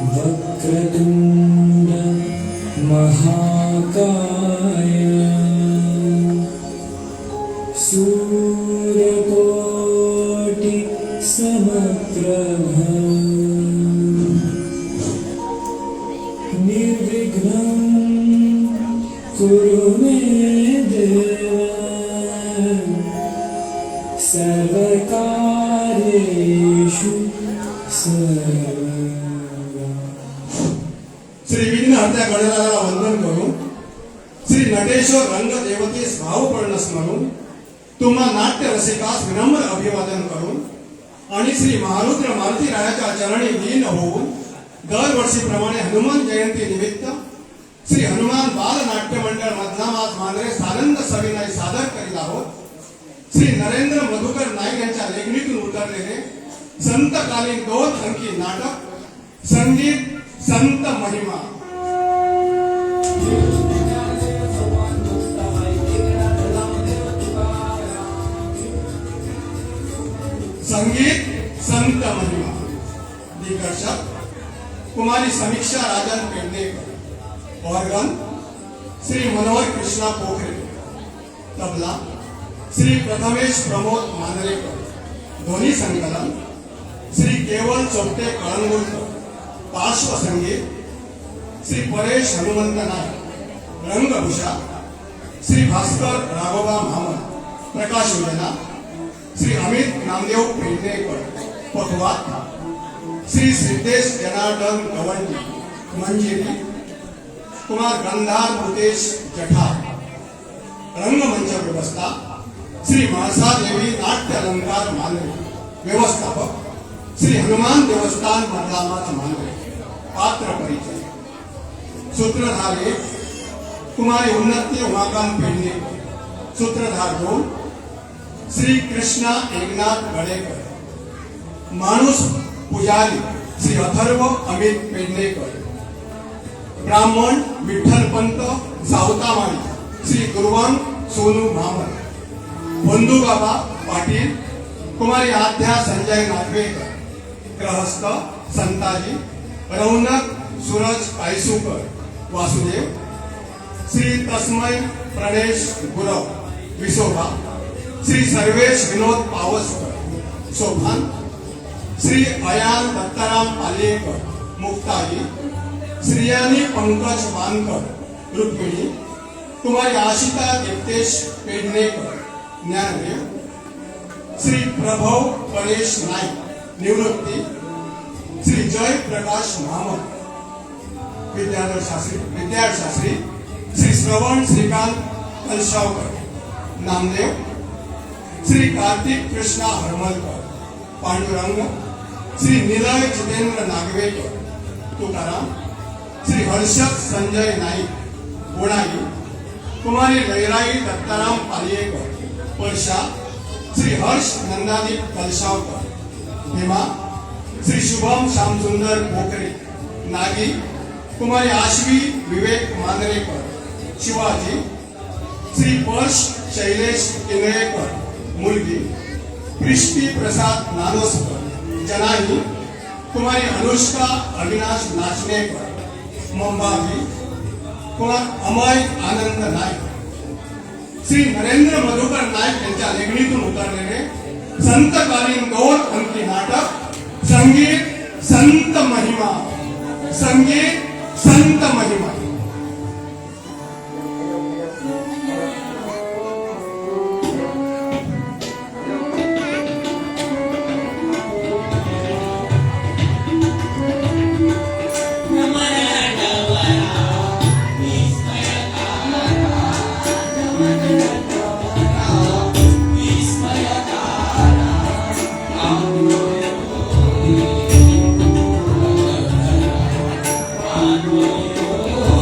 वक्रतुंड महाकाय सूर्यकोटि समप्रभ निर्विघ्नं कुरु मे देव सर्वकार्येषु सर्वदा। श्री विघ्नहर्त्या गणरायाला वंदन करून श्री नटेश्वर रंग देवतेस भावपूर्ण स्मरून तुम्हा नाट्य रसिकास विनम्र अभिवादन करून आणि श्री महारुद्र मारुती रायाच्या चरणी लीन होऊन दरवर्षीप्रमाणे हनुमान जयंती निमित्त श्री हनुमान बाल नाट्य मंडळ मधनामाज मांजरे सानंद सविनय सादर करीत आहोत श्री नरेंद्र मधुकर नाईक यांच्या लेखणीतून उतरलेले संतकालीन 2 अंकी नाटक संगीत संत महिमा। संगीत संत महिमा दिग्दर्शक कुमारी समीक्षा राजन पेडणेकर, ऑर्गन श्री मनोहर कृष्णा पोखरे, तबला श्री प्रथमेश प्रमोद मांजरेकर, ध्वनी संकलन श्री केवल चौपटे कळंगूरकर, पार्श्वसंगीत श्री परेश हनुमंत नाईक, रंगभूषा श्री भास्कर राघोबा मामन, प्रकाश योजना श्री अमित नामदेव पेडणेकर, पखवात श्री सिद्धेश जनार्दन गवंडी, मंजिरी कुमार गंधार भूतेश जठार, रंगमंच व्यवस्था श्री महासा देवी नाट्य अलंकार मांजरे, व्यवस्थापक श्री हनुमान देवस्थान मधलामाज मांजरे। पात्र परिचय सूत्रधार 1 कुमारी उन्नती उमाकांत पेडणेकर, सूत्रधार 2 श्री कृष्णा एकनाथ गडेकर, माणूस पुजारी श्री अथर्व अमित पेडणेकर, ब्राह्मण विठ्ठलपंत सावतामाळी श्री गुरुवान सोनू मामन, बंधुबाबा पाटील कुमारी आध्या संजय नागवेकर, ग्रहस्थ संताजी रौनक सूरज कायसूकर, वासुदेव श्री तस्मय प्रणेश गुरव, विसोबा श्री सर्वेश विनोद पावसकर, शोभान श्री अयान दत्ताराम पालेकर, मुक्ताई श्रियानी पंकज वानकर, रुक्मिणी कुमारी आशिता दीप्तेश पेडणेकर, ज्ञानदेव श्री प्रभव परेश नाईक, निवृत्ती श्री जय प्रकाश मामन, विद्याधर शास्त्री श्री श्रवण श्रीकांत कलशावकर, नामदेव श्री कार्तिक कृष्णा हरमलकर, पांडुरंग श्री निलय जितेंद्र नागवेकर, तुकाराम श्री हर्षद संजय नाईक, गोणाई कुमारी लैराई दत्ताराम पालियेकर, परशा श्री हर्ष नंदादीप कलशावकर, भीमा श्री शुभम श्यामसुंदर पोखरे, नागी कुमारी आश्वी विवेक मांजरेकर, शिवाजी श्री पर्श शैलेश इंगळेकर, मुलगी प्रिष्टी प्रसाद नानोसकर, जनाई कुमारी अनुष्का अविनाश नाचनेकर, मंबावी कुमार अमय आनंद नाईक। श्री नरेंद्र मधुकर नाईक यांच्या लेखणीतून उतरलेले संतकालीन 2 अंकी नाटक संगीत संत महिमा। संगीत संत महिमा। Oh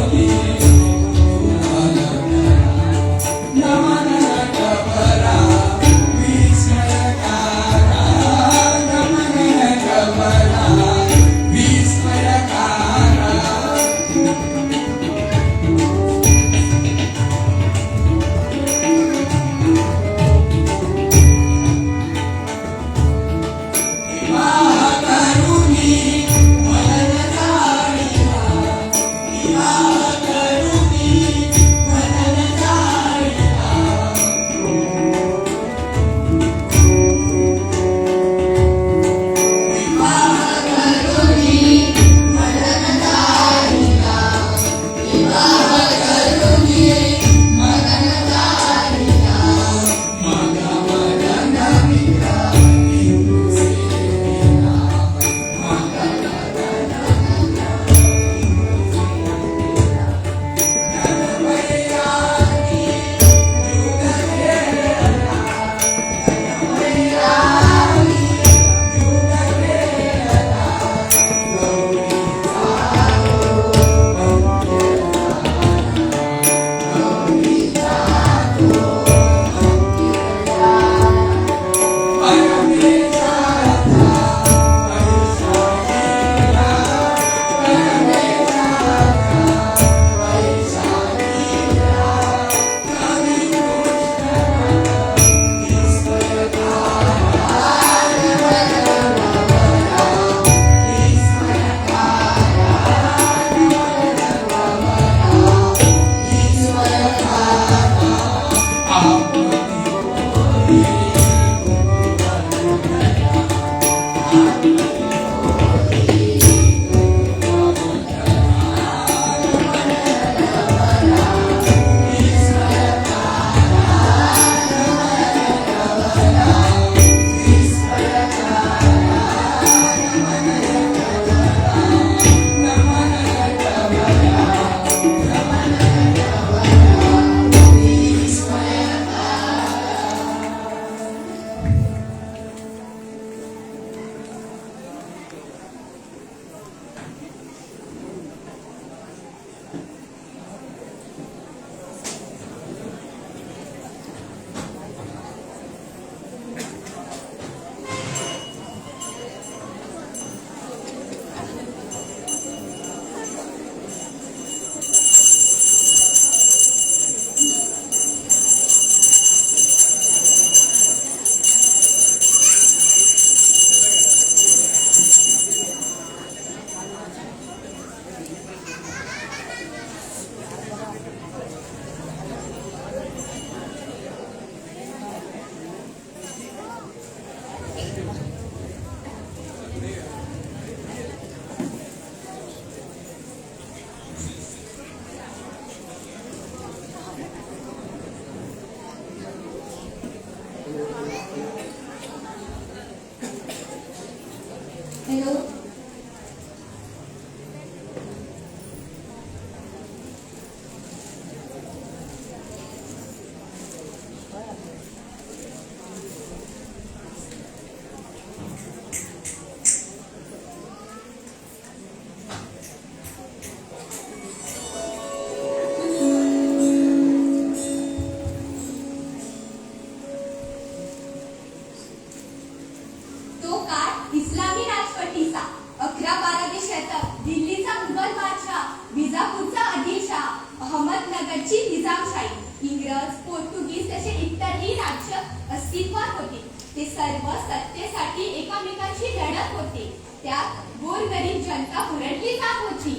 गोरगरीब जनता हुरडली जात होती.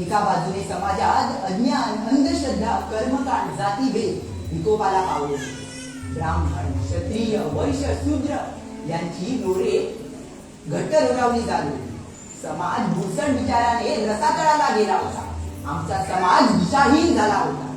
एका बाजूने समाजात अज्ञान, अंधश्रद्धा, कर्मकांड, जातीभेद विकोपाला पावले. ब्राह्मण, क्षत्रिय, वैश्य, शूद्र यांची डोळे घट्ट रोवली जात होती. समाज भूषण विचाराने रसातळाला गेला होता. आमचा समाज दिशाहीन झाला होता.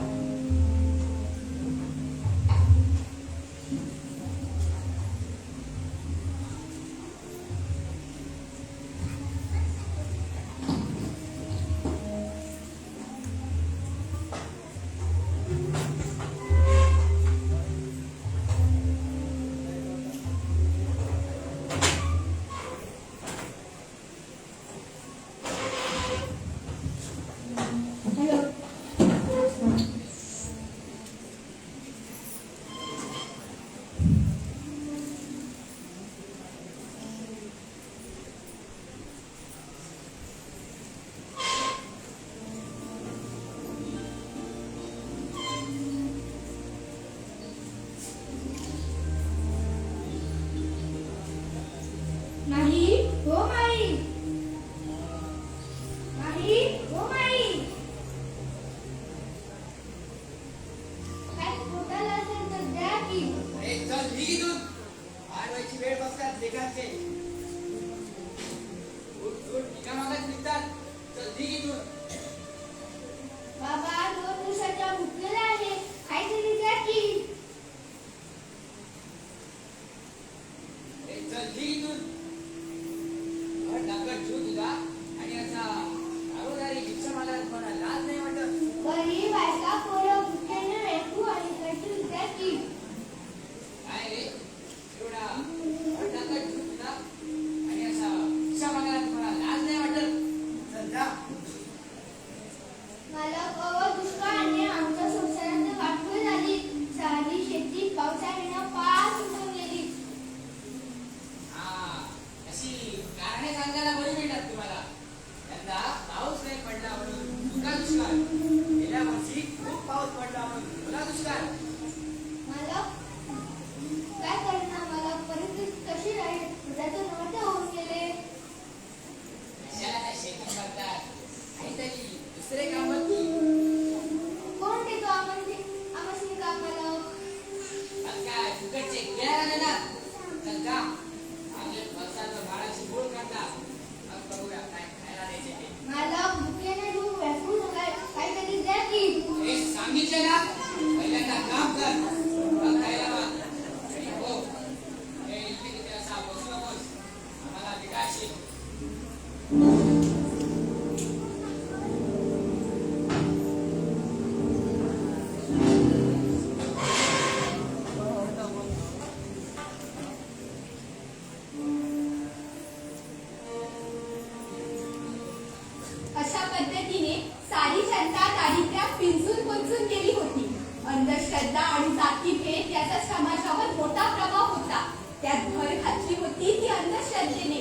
नाही हो माई, नाही हो माई. काय पोटाला असेल तर द्या की. चल निघून आडवायची वेळ बघतात लेखाचे. मागत निघतात. चल निघून. बाबा 2 दिवसाच्या भुकलेला आहे, काहीतरी द्या की. चल निघून. डाकर जीव तुझा आणि असा दारोदारी भिक्षा मला मला लाज नाही वाटत. बरी बायका पोरं भुकेने वेठू आणि काहीतरी द्या की. काय रे एवढा डाकर जीव तुझा आणि असा भिक्षा मागायला मला लाज नाही वाटत. चल जा. मला दुष्काळाने आमच्या संसारात वाटपूळ झाली. सारी शेती पावसाळ्यानं पार सुटून गेली. अशी कारणे सांगायला बरी मिळतात तुम्हाला. यंदा पाऊस नाही पडला म्हणून तुका दुष्काळ. गेल्या वर्षी खूप पाऊस पडला म्हणून तुला दुष्काळ. मला काय करणार, मला परिस्थिती कशी राहील. त्याचं नव्हते होऊन गेले. कशाला त्या शेती करतात. काहीतरी दुसरे काम की. कोण देतो आम्हाला कामाला. काय फुकटचे गिळायला ना. चल का आपले बसाचं बाळाची मूळ करता. मग बघूया काय खायला द्यायचे ते. मला भुकेने रूप व्यापून झालाय, काहीतरी द्या की. हे सांगितले ना पहिल्यांदा काम कर मग खायला माग. आणि हो हे इथे किती असा बसू नकोस. आम्हाला बिघाडशील. अशा पद्धतीने सारी जनता दारिद्र्यात पिंचून पुंचून गेली होती. अंधश्रद्धा आणि जातीभेद याचा समाजावर मोठा प्रभाव होता. त्यात भर घातली होती ती अंधश्रद्धेने.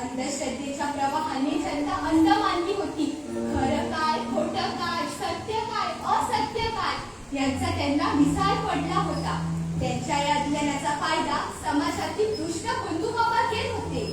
अंधश्रद्धेच्या प्रवाहाने जनता अंध मानली होती. खरं काय, खोटं काय, सत्य काय, असत्य काय यांचा त्यांना विसर पडला होता. त्यांच्या या अज्ञानाचा फायदा समाजातील दुष्ट बंधू बाबा घेत होते.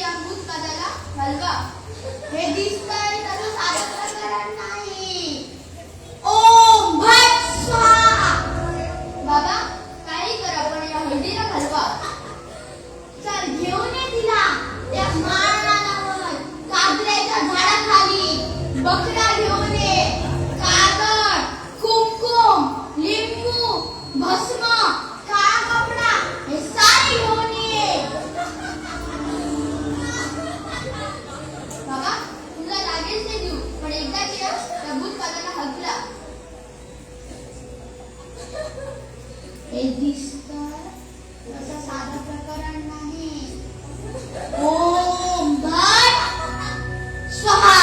या भूतकाळाला हलवा. हे दिसतंय तसं साधं प्रकरण नाही. ओम भट स्वाहा. बाबा काही करा पण या हळदीला हलवा. चल घेऊन ये तिला त्या माळरानावर काजऱ्याच्या झाडाखाली. बकरा घेऊन ये, कागद, कुंकुम, लिंबू, भस्म, काळा कपडा हे सारे घेऊन ये. बाबा तुला लागेल ते देऊ पण एकदा केला त्या भूतकाळाला हलला. हे दिसतं तसं साधं प्रकरण नाही. ओम भट स्वाहा.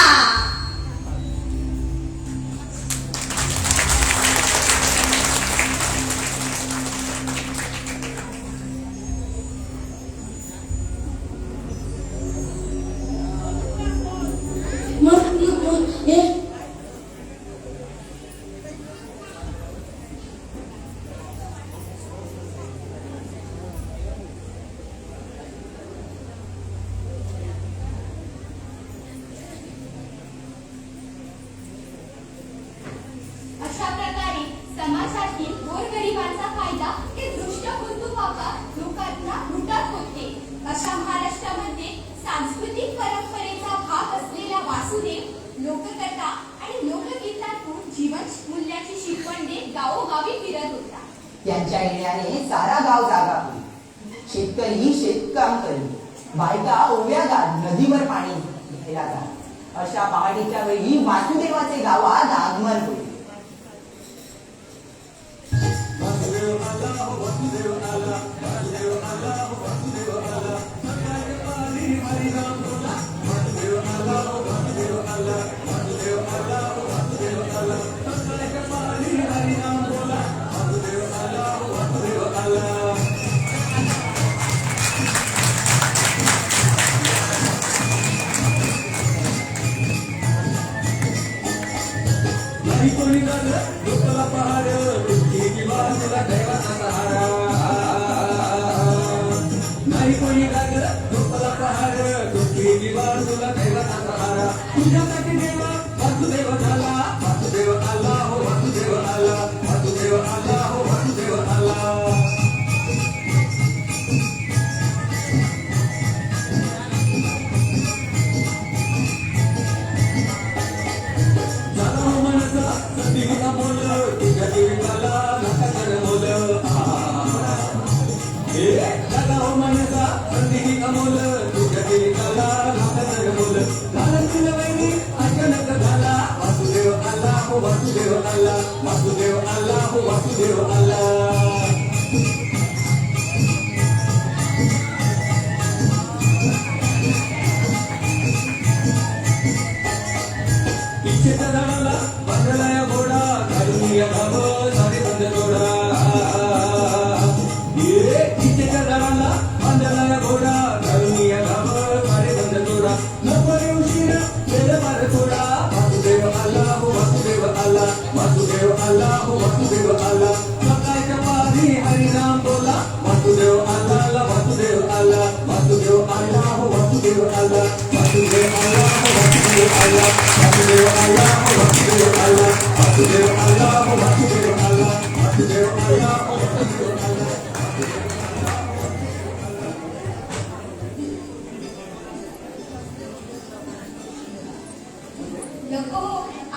अशा प्रकारे समाजातील गोरगरिबांचा फायदा हे दृष्ट कुटुंबावर लोकांना लुटत होते. अशा महाराष्ट्रामध्ये सांस्कृतिक परंपरेचा भाग असलेल्या वासुदेव लोककथा आणि लोकगीतातून जीवन मूल्याची शिकवण देत गावोगावी फिरत होता. त्यांच्या येण्याने सारा गाव जागा होईल. शेतकरी शेतकाम करी, बायका ओव्या गात नदीवर पाणी घ्यायला जात. अशा पहाटेच्या वेळी वासुदेवाचे गावात आगमन होईल.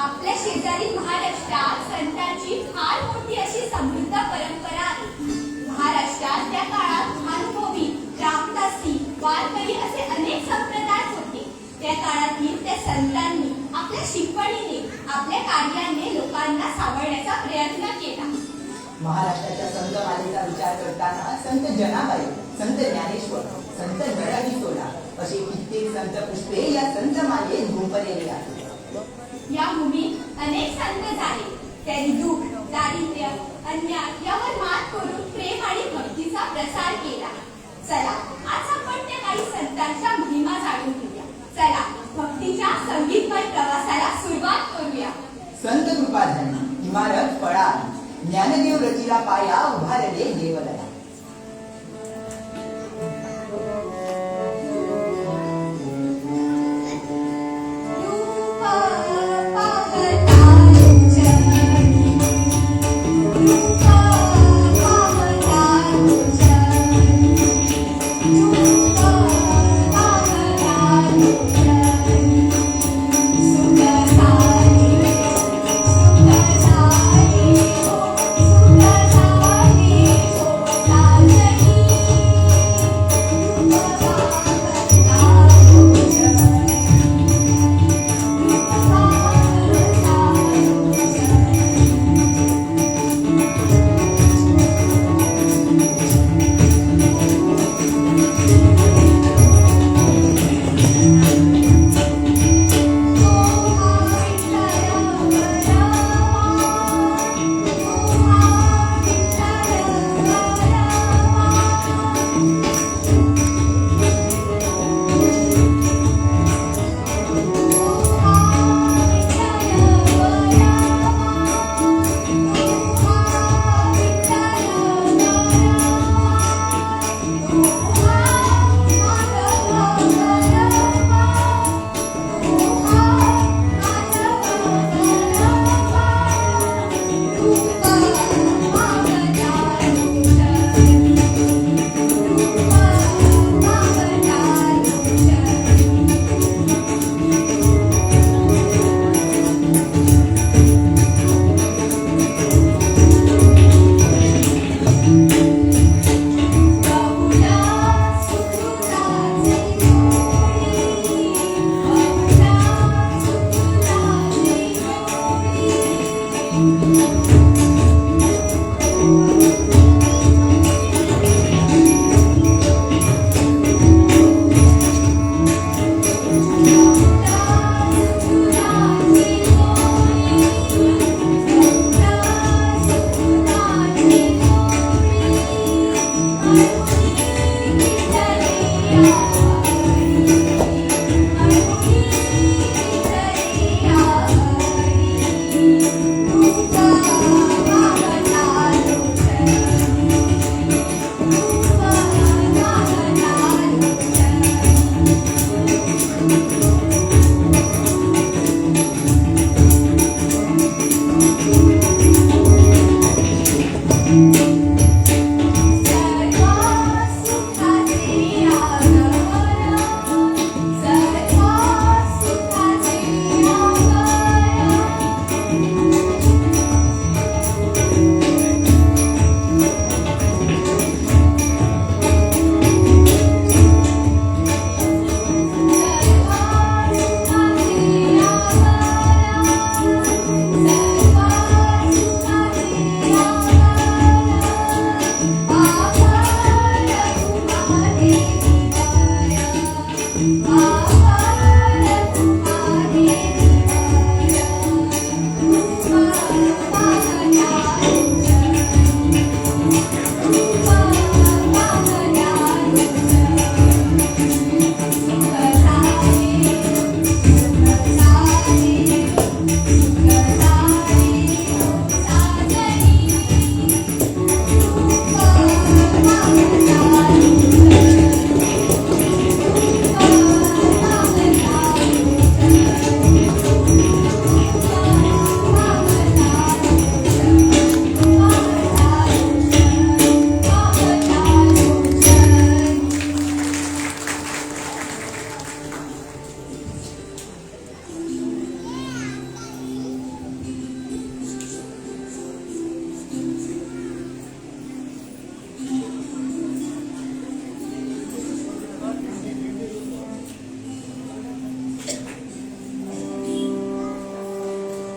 आपल्या शेजारी महाराष्ट्रात संतांची फार मोठी अशी समृद्ध परंपरा आहे. महाराष्ट्रात त्या काळात भानुभोवी, रामदासी, वारकरी असे अनेक संप्रदाय होते. त्या काळातील त्या संतांनी आपल्या शिकवणीने, आपल्या कार्याने लोकांना सावरण्याचा प्रयत्न केला. महाराष्ट्राच्या संत मालेचा विचार करताना संत जनाबाई, संत ज्ञानेश्वर, संत नरहरी सोला असे कित्येक संत पुष्पे या संत मालेत गुंफलेले आहेत. या भूमीत अनेक संत झाले. त्यांनी दुःख, दारिद्र्य, अन्याय यावर मात करून प्रेम आणि भक्तीचा प्रसार केला. चला आज आपण त्या काही संतांच्या महिमा जाणून घेऊया. चला भक्तीच्या संगीतमय प्रवासाला सुरुवात करूया. संत कृपा झाली, इमारत फळाली, ज्ञानदेव रचिला पाया, उभारले देवलया.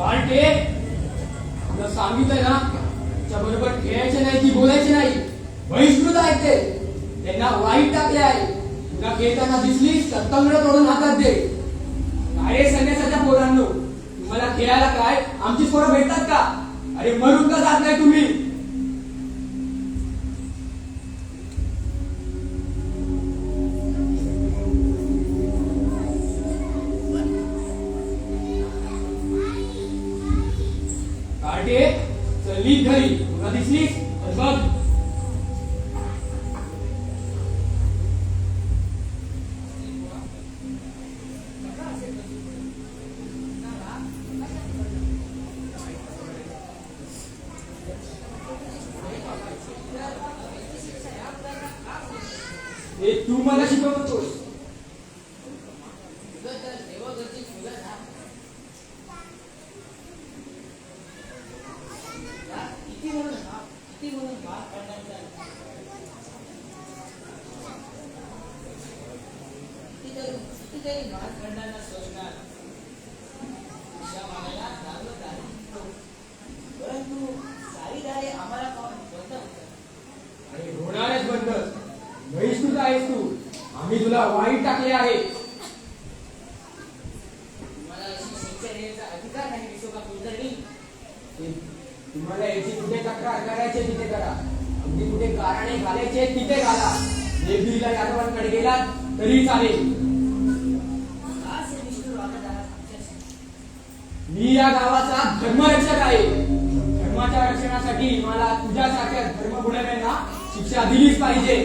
कार्टे, तुला सांगितलंय ना तुझ्या बरोबर खेळायचे नाही की बोलायचे नाही. बहिष्कृत आहेत ते, त्यांना वाईट टाकले आहे. तुला खेळताना दिसलीस तर तंगड तोडून हातात दे. काय रे संन्यासाच्या पोरांनो, तुम्हाला खेळायला काय आमची पोरं भेटतात का? अरे मरून का जात नाही तुम्ही? कार्टे, चल नीट घरी. तुला दिसलीस तर बघ. हे तू मला शिकवतोस. अरे होणारच बंद. बहिष्कृत आहेस तू. आम्ही तुला वाईट टाकले आहे. तुम्हाला याची कुठे तक्रार करायची तिथे करा. अगदी कुठे कारणे घालायचे तिथे घाला. देवगिरीला यादवांकडे गेलात तरी चालेल. मी या गावाचा धर्मरक्षक आहे. धर्माच्या रक्षणासाठी मला तुझ्यासारख्या धर्मगुणव्यांना शिक्षा दिलीच पाहिजे.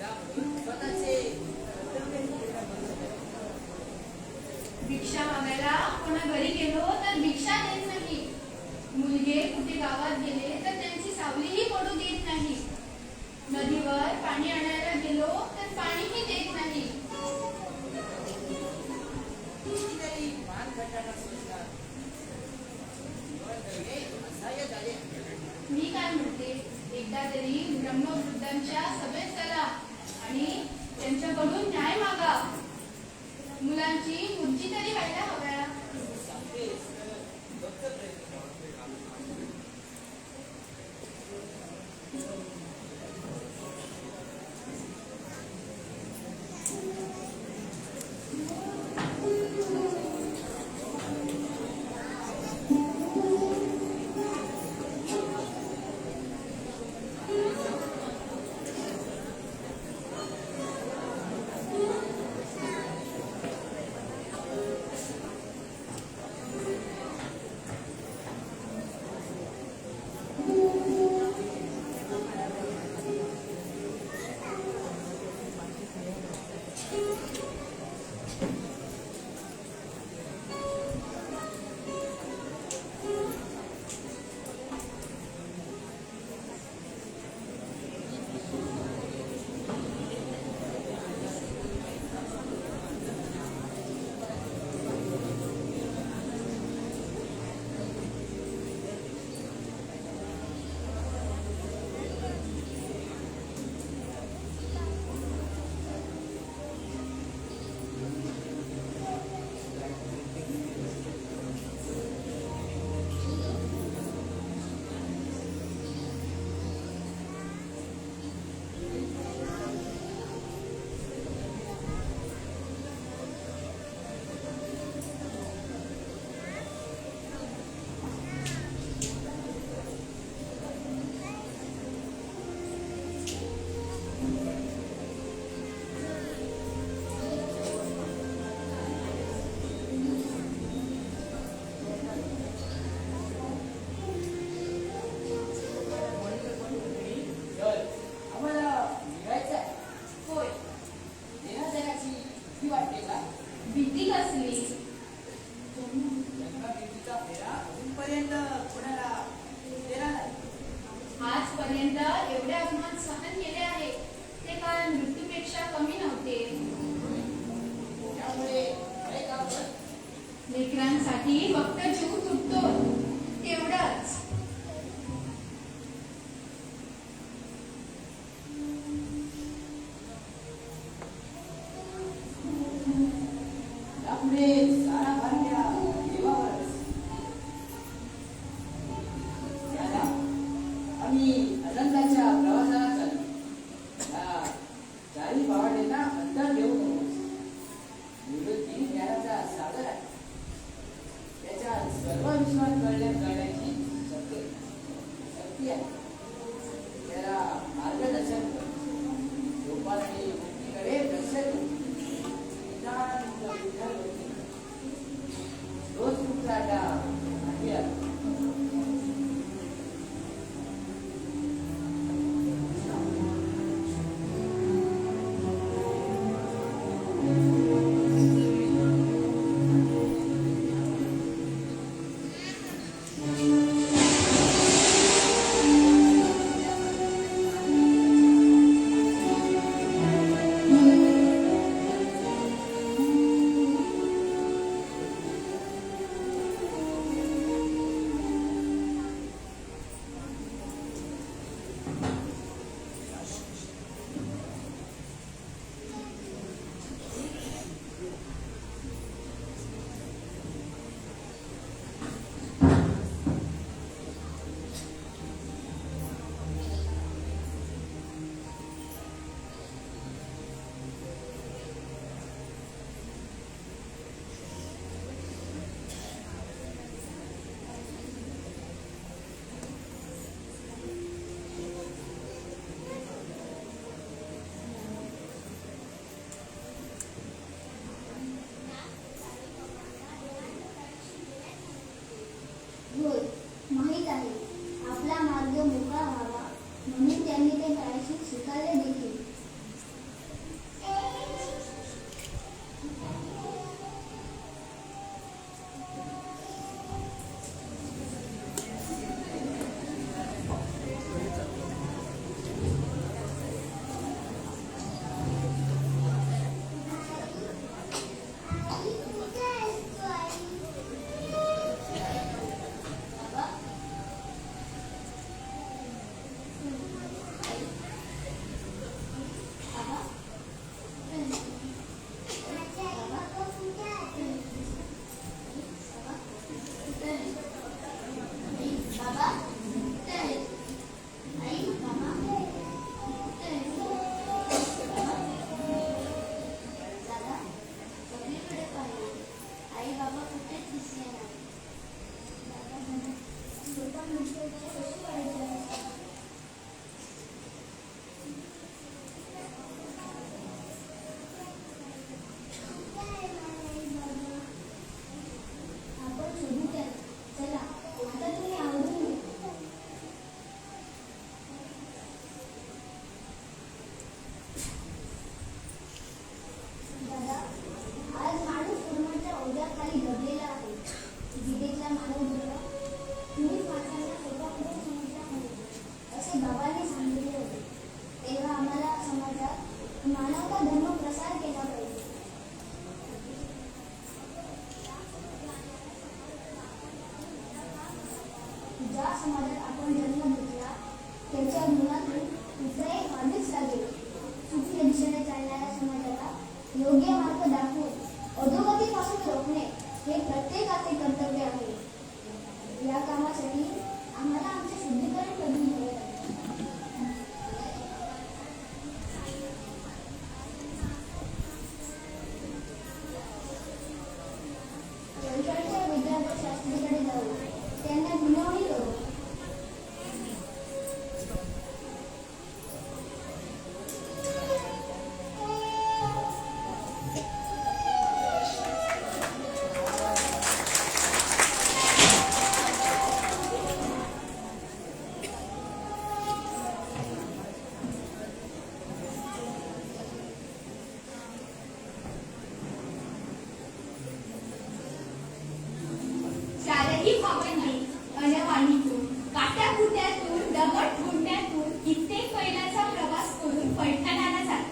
त्यामुळे स्वतःचे कर्तव्य पूर्ण करू शकत नाही. भिक्षा मागायला कोणा घरी गेलो तर भिक्षा देत नाही. मुलगे कुठे गावात गेले तर त्यांची सावलीही पडू देत नाही. नदीवर पाणी आणायला गेलो तर पाणीही देत नाही. कितीतरी मान घटाना सोडतात. असहाय्य झाले. मी काय म्हणते, एकदा तरी ब्रह्मवृद्धांच्या सभेत चला आणि त्यांच्याकडून न्याय मागा. मुलांची मुर्ची तरी व्हायला हव्या. सांगतेस तर बघतो प्रयत्न. योग्य मार्ग दाखवून अधोगतीपासून रोखणे हे प्रत्येकाचे कर्तव्य आहे. या कामासाठी आम्हाला आमचे शुद्धीकरण करून घ्यावे लागेल. वैशालच्या विद्यार्थ्याशास्त्रीकडे जाऊ, त्यांना विनवणी करू. चारही भावंडी अनवाणीतून, काट्याकुट्यातून, दगड गुंड्यातून कित्येक मैलाचा प्रवास करून पैठणाला जातात.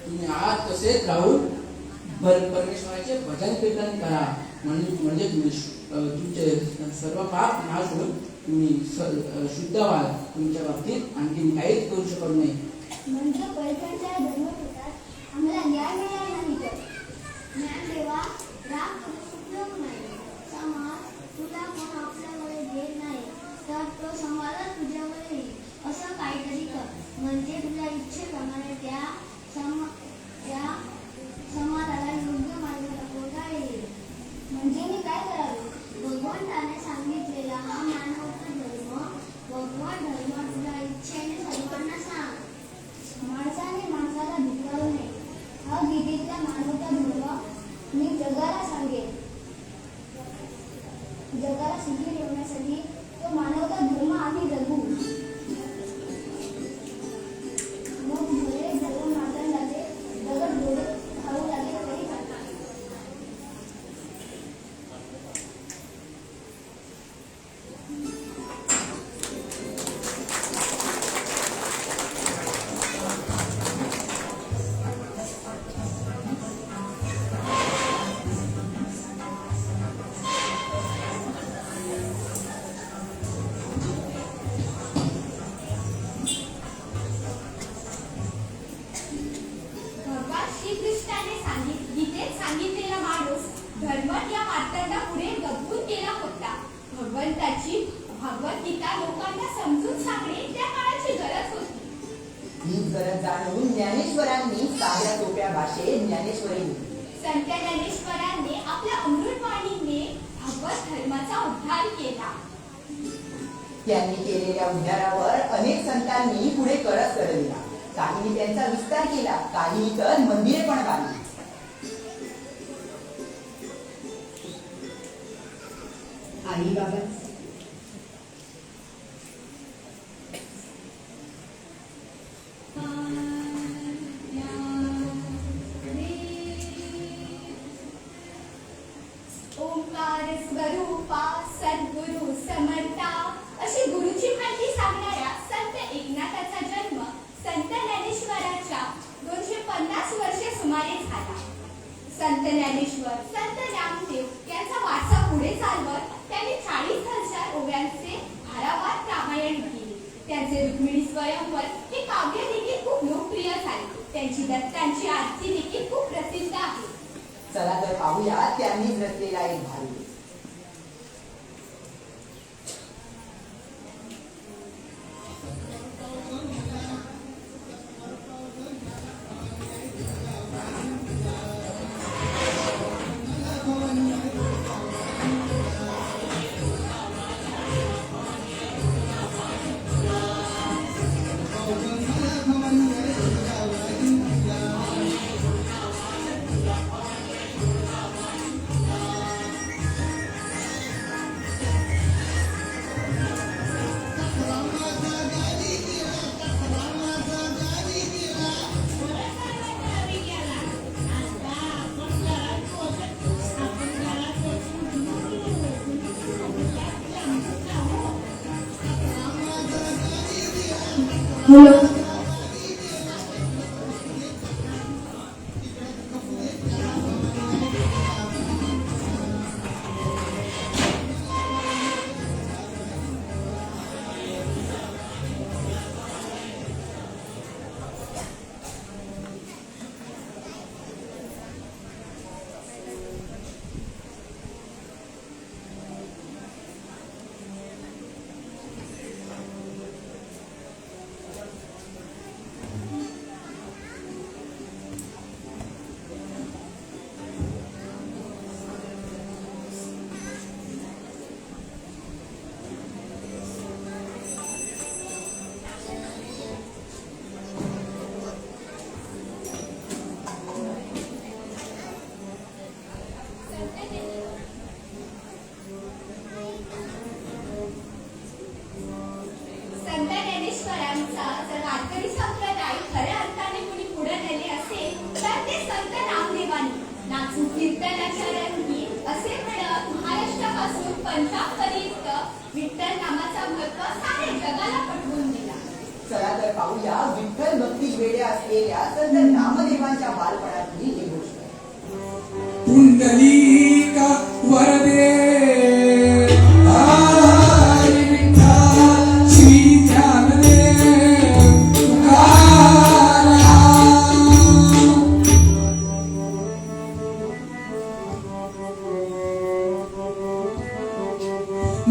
तुम्ही आहात तसेच राहून परमेश्वराचे भजन कीर्तन करा, म्हणजे तुमचे सर्व पाप नाश होऊन तुम्ही शुद्ध व्हाल. तुमच्या बाबतीत आणखी काहीच करू शकत नाही. म्हणजे पैठणच्या धर्मपीठात आम्हाला न्याय मिळाला नाही तर ज्ञानदेवा राग उपयोग नाही. समाज तुला कोण आपल्याकडे घेत नाही तर तो समाजात तुझ्यावर येईल. असं काहीतरी कर, म्हणजे तुझ्या इच्छेप्रमाणे त्या समाजाला योग्य मार्ग दाखवता येईल. म्हणजे मी काय करावे? भगवंताने सांगितलेला हा मानवता धर्म, भगवत धर्म तुला इच्छेने सर्वांना सांग. माणसाने माणसाला धिक्कारू नये हा गीतेतला मानवता धर्म मी जगाला सांगेन. जगाला सुखी ठेवण्यासाठी तो मानवता धर्म आम्ही जगू. मग भले धर्म मार्तंडाचे दगड डोळे खाऊ लागेल तरी चालतात. म्हणून ज्ञानेश्वरांनी साध्या सोप्या भाषेत ज्ञानेश्वरी लिहिली. संत ज्ञानेश्वरांनी आपल्या अमृतवाणीने भगवत धर्माचा उद्धार केला. त्यांनी केलेल्या उद्धारावर अनेक संतांनी पुढे कळस चढविला. काहींनी त्यांचा विस्तार केला, काहींनी तर मंदिरे पण बांधली. आई बाबा ओंकार स्वरूपा सद्गुरु समर्था अशी गुरुची माहिती सांगणाऱ्या संत एकनाथाचा जन्म संत ज्ञानेश्वराच्या 250 वर्षे सुमारे झाला. संत ज्ञानेश्वर संत नामदेव यांचा वारसा पुढे चालवत त्यांनी 40,000 ओव्यांचे भारावार रामायण लिहिले. त्यांचे रुक्मिणी स्वयंवर हे काव्य देखील खूप लोकप्रिय झाले. त्यांची दत्तांची आरती देखील खूप प्रसिद्ध आहे. चला तर पाहूया त्यांनी रचलेला एक भारूड. हॅलो संत ज्ञानेश्वरांचा जर वारकरी संप्रदाय खऱ्या अर्थाने कुणी पुढे नेले असेल तर ते संत नामदेवांनी. नाचू कीर्तनाच्या रंगी असे म्हणत महाराष्ट्रापासून पंजाबपर्यंत विठ्ठल नामाचा महत्त्व साऱ्या जगाला पटवून दिला. चला तर पाहूया विठ्ठल भक्ती वेड्या असलेल्या संत नामदेवांच्या बालपणातली ही गोष्ट. पुंडलिका वरदे हरी विठ्ठल श्री ज्ञानदेव तुकाराम.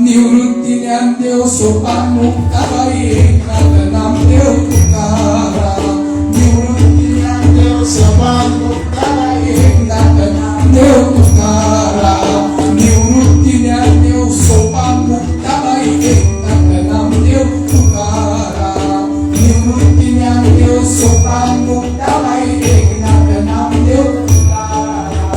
निवृत्ती ज्ञानदेव सोपान मुक्ताबाई एकनाथ नामदेव तुकाराम. निवृत्ती ज्ञानदेव सोपान मुक्ताबाई एकनाथ नामदेव तुकाराम. निवृत्ती ज्ञानदेव सोपान मुक्ताबाई एकनाथ नामदेव तुकाराम. निवृत्ती ज्ञानदेव सोपान मुक्ताबाई एकनाथ नामदेव तुकाराम.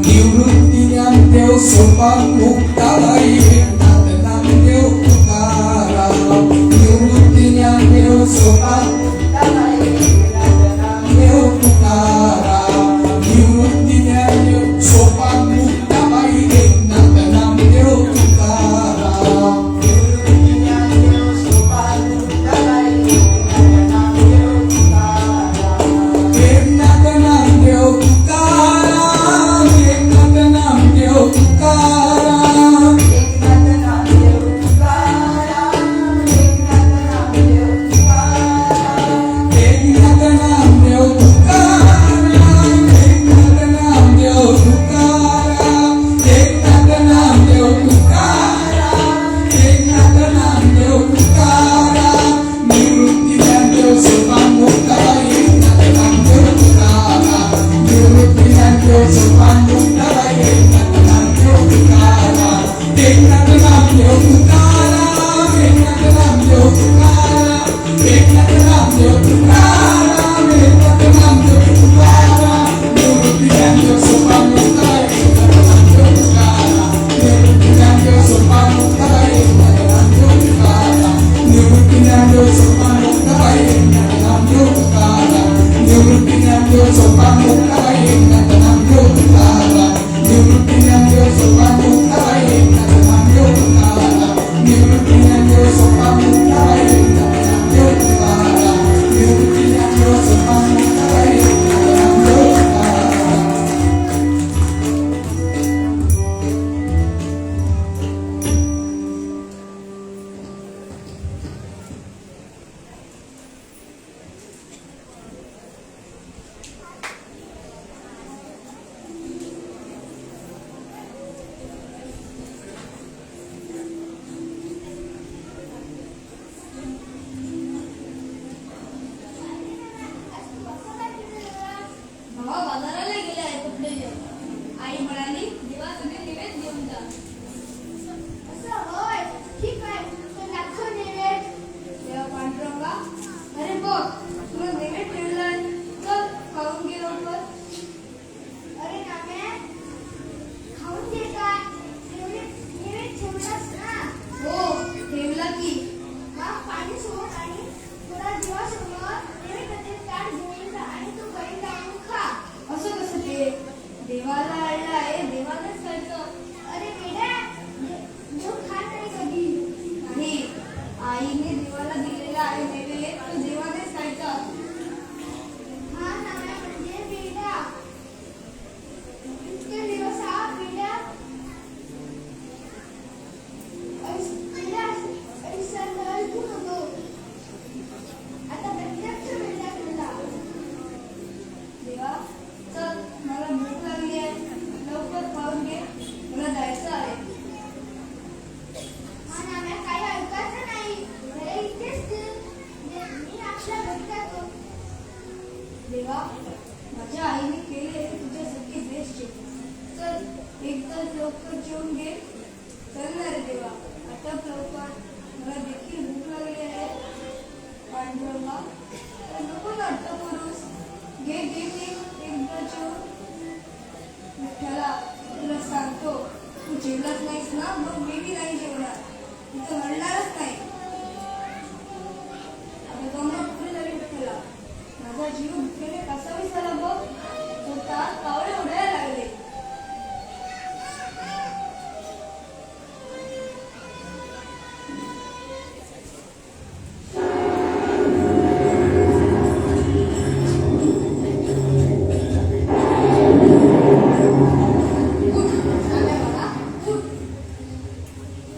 निवृत्ती ज्ञानदेव सोपान मुक्ताबाई एकनाथ नामदेव तुकाराम. निवृत्ती ज्ञानदेव सोपान मुक्ताबाई एकनाथ नामदेव तुकाराम. निवृत्ती ज्ञानदेव सोपान मुक्ताबाई एकनाथ नामदेव तुकाराम. निवृत्ती ज्ञानदेव सोपान मुक्ताबाई एकनाथ नामदेव तुकाराम. एकनाथ नामदेव तुकाराम. एकनाथ नामदेव तुकाराम. एकनाथ नामदेव तुकाराम. एकनाथ नामदेव तुकाराम. तर लवकर जेवून घे. चल ना रे देवा, आटप लवकर. मला देखील भूक लागली आहे. पांडुरंगा, तर नको नाटक करूस. घे घे घे एकदा जेवून. विठ्ठला, तुला सांगतो, तू जेवलाच नाहीस ना, मग मी नाही जेवणार. मी तर हलणारच नाही. आता गंमत पुढे झाली विठ्ठला. माझा जीव भुकेने कसा विसरला बघ. पोटात कावळे ओढायला लागले. उठ, चालल्या मला, उठ.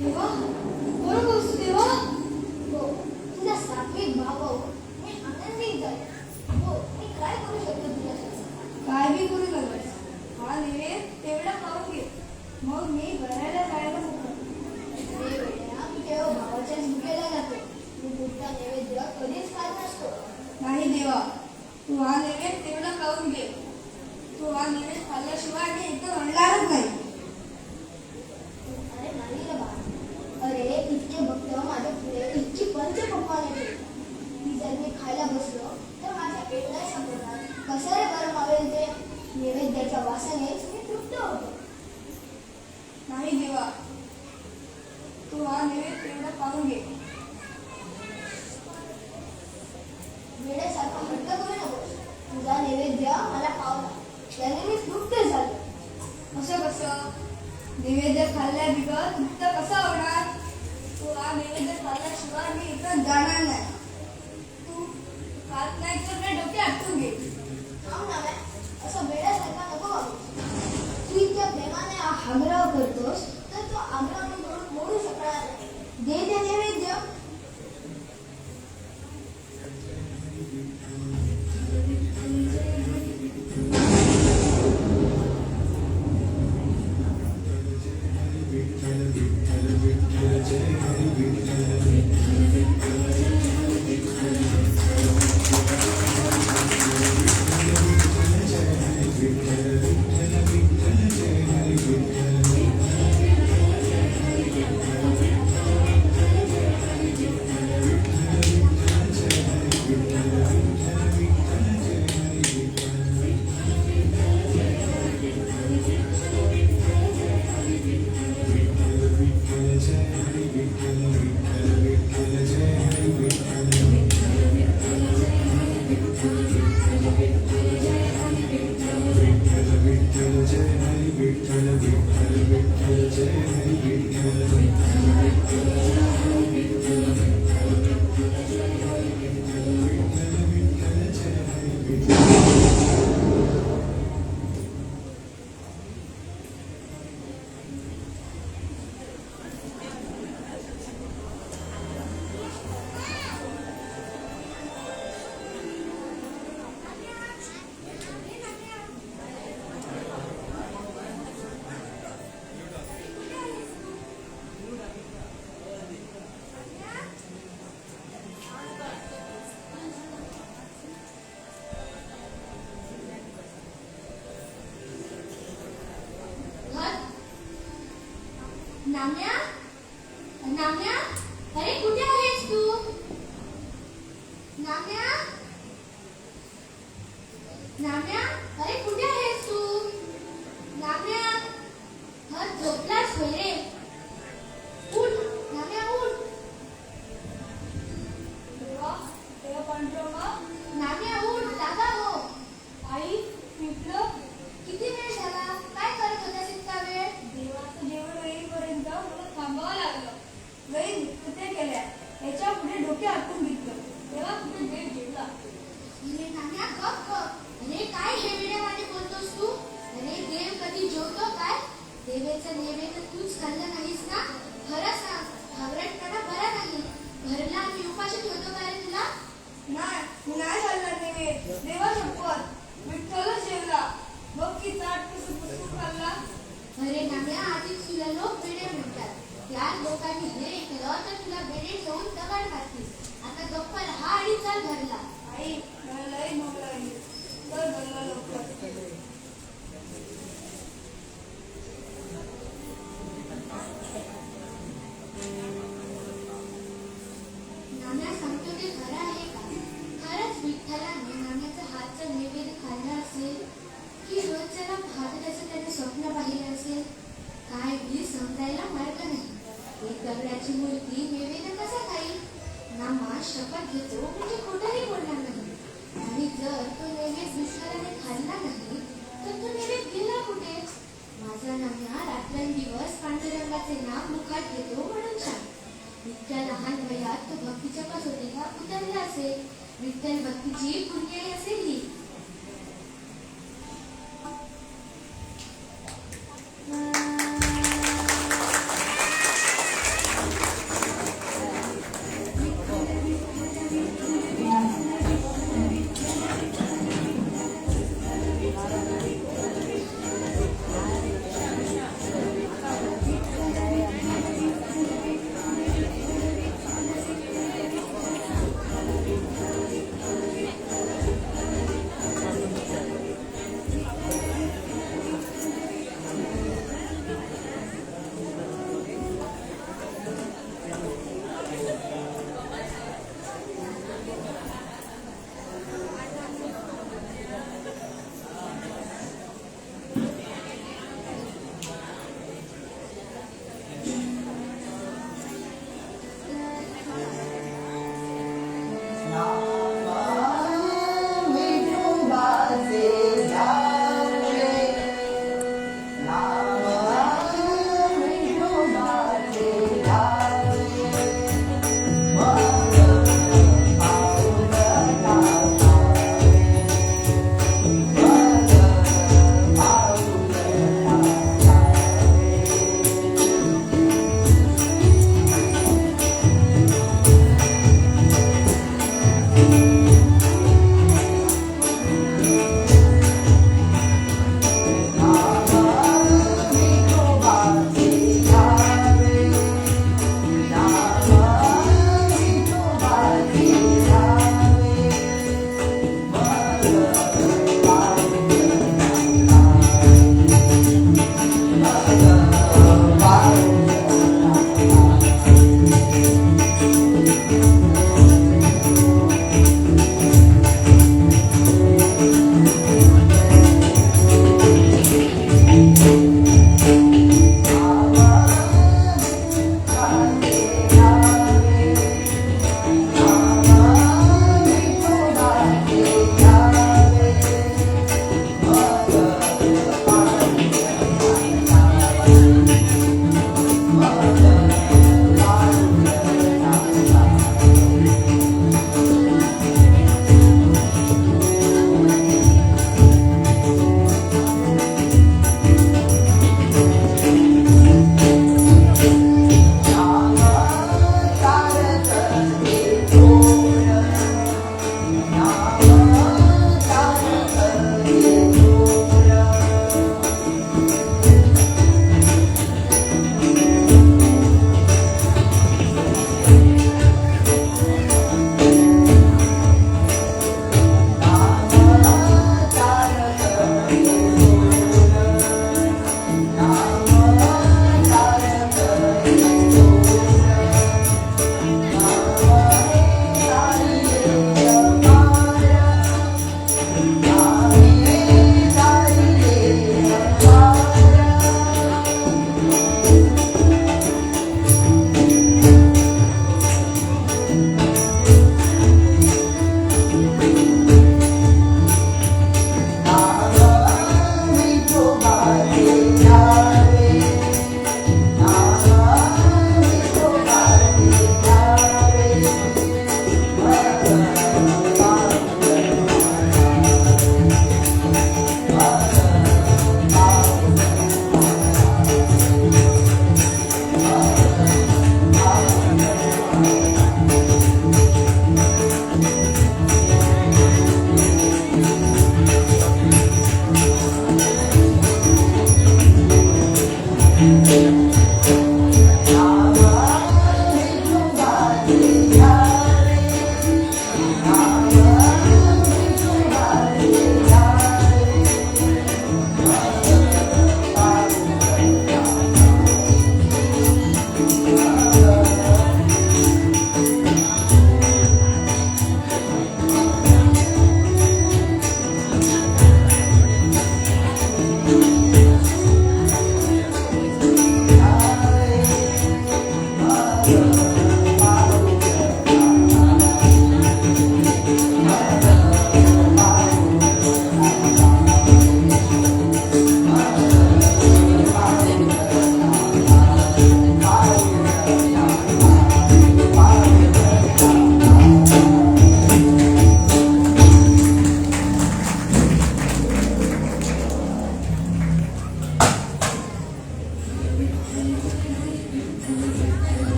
देवा, कोण बोलतो देवा? हो, तुझा सात्विक भाव मी आनंदी झाले. हो, मी काय करू शकतो तुझ्यासाठी? काय बी करू नकोस. हा नैवेद्य तेवढा खाऊन घे. मग मी भरायला जायला मोकळं. अरे वेड्या, मी तेव्हा भावाच्याच भुकेला जातो. मी पुढचा नैवेद्य कधीच खात नसतो. नाही देवा, तू हा नैवेद्य तेवढा खाऊन घे. तू हा नैवेद्य खाल्ल्याशिवाय मी एकदम आणणारच नाही. अरे नाही रे बा. अरे इतके भक्त माझ्या पुढे इतकी पंचपक्वाने ठेवली. ती जर मी खायला बसलो तर माझ्या पेट नाही संपणार. कसं रे बरं मावेल ते? नैवेद्याच्या वासनेच मी तृप्त होतो. नाही देवा, तू हा नैवेद्य तेवढा खाऊन घे. वेड्यासारखा हट्ट करू नकोस. तुझा नैवेद्य मला पावला, त्याने मी तृप्त झालो. असं कसं? नैवेद्य खाल्ल्या बिगर तृप्त कसा होणार? तू हा नैवेद्य खाल्ल्याशिवाय मी इथं जाणार नाही. तू खात नाही तर मी डोके आटून घे. थांब ना बाय, असं वेड्यासारखा नको वागूस. तू इतक्या प्रेमाने आग्रह करतोस तर तो आग्रह मी मोडू शकणार नाही. दे ते नैवेद्य. नाम्या, नाम्या, अरे कुठे आहेस तू? नाम्या, नाम्या, अरे कुठे आहेस तू? नाम्या, हा झोपलास होय रे? उठ, नाम्या उठ. देवा, देवा पांडुरंगा, नाम्या उठ, जागा हो. आई, पिठलं. किती वेळ झाला? काय करत होतास इतका वेळ? देवाचं जेवण येईपर्यंत मला थांबावं लागलं. गाई कुठे गेल्या याच्या पुढे डोके आटून घेतलं. तेव्हा कुठे देव जेवला. अरे नाम्या गप गप. अरे काय हे वेड्यावाने बोलतोस तू? अरे देव कधी जेवतो काय? देवेचं नैवेद्य तूच खाल्लं नाहीस ना? खरं सांग, घाबरटपणा बरा नाही. घरला मी उपाशी ठेवतो का रे तुला? नाही, मी नाही खाल्ला नैवेद्य. देवा शपथ, विठ्ठलच जेवला. बघ की ताट कसं पुसून खाल्ला. अरे नाम्या, आधीच तुला लोक वेडे म्हणतात. त्या लोकांनी हे केलं तर तुला वेडे ठेवून दगड घातली. आता गप्प राहा आणि चल घरला. आई, मला लई भूक लागली. चल घरला लवकर. दगडाची मूर्ती नैवेद्य कसा खाईल? नामा शपथ घेतो म्हणजे खोटंही बोलणार नाही. आणि जर तो नैवेद्य दुष्काराने खाल्ला नाही तर तो नैवेद्य गेला कुठे? माझा नाम्या रात्रंदिवस पांडुरंगाचे नाम मुखात घेतो म्हणून छान. इतक्या लहान वयात तो भक्तीच्या कसोटीला उतरला असेल. विठ्ठल भक्तीची पुण्याई असेल ही.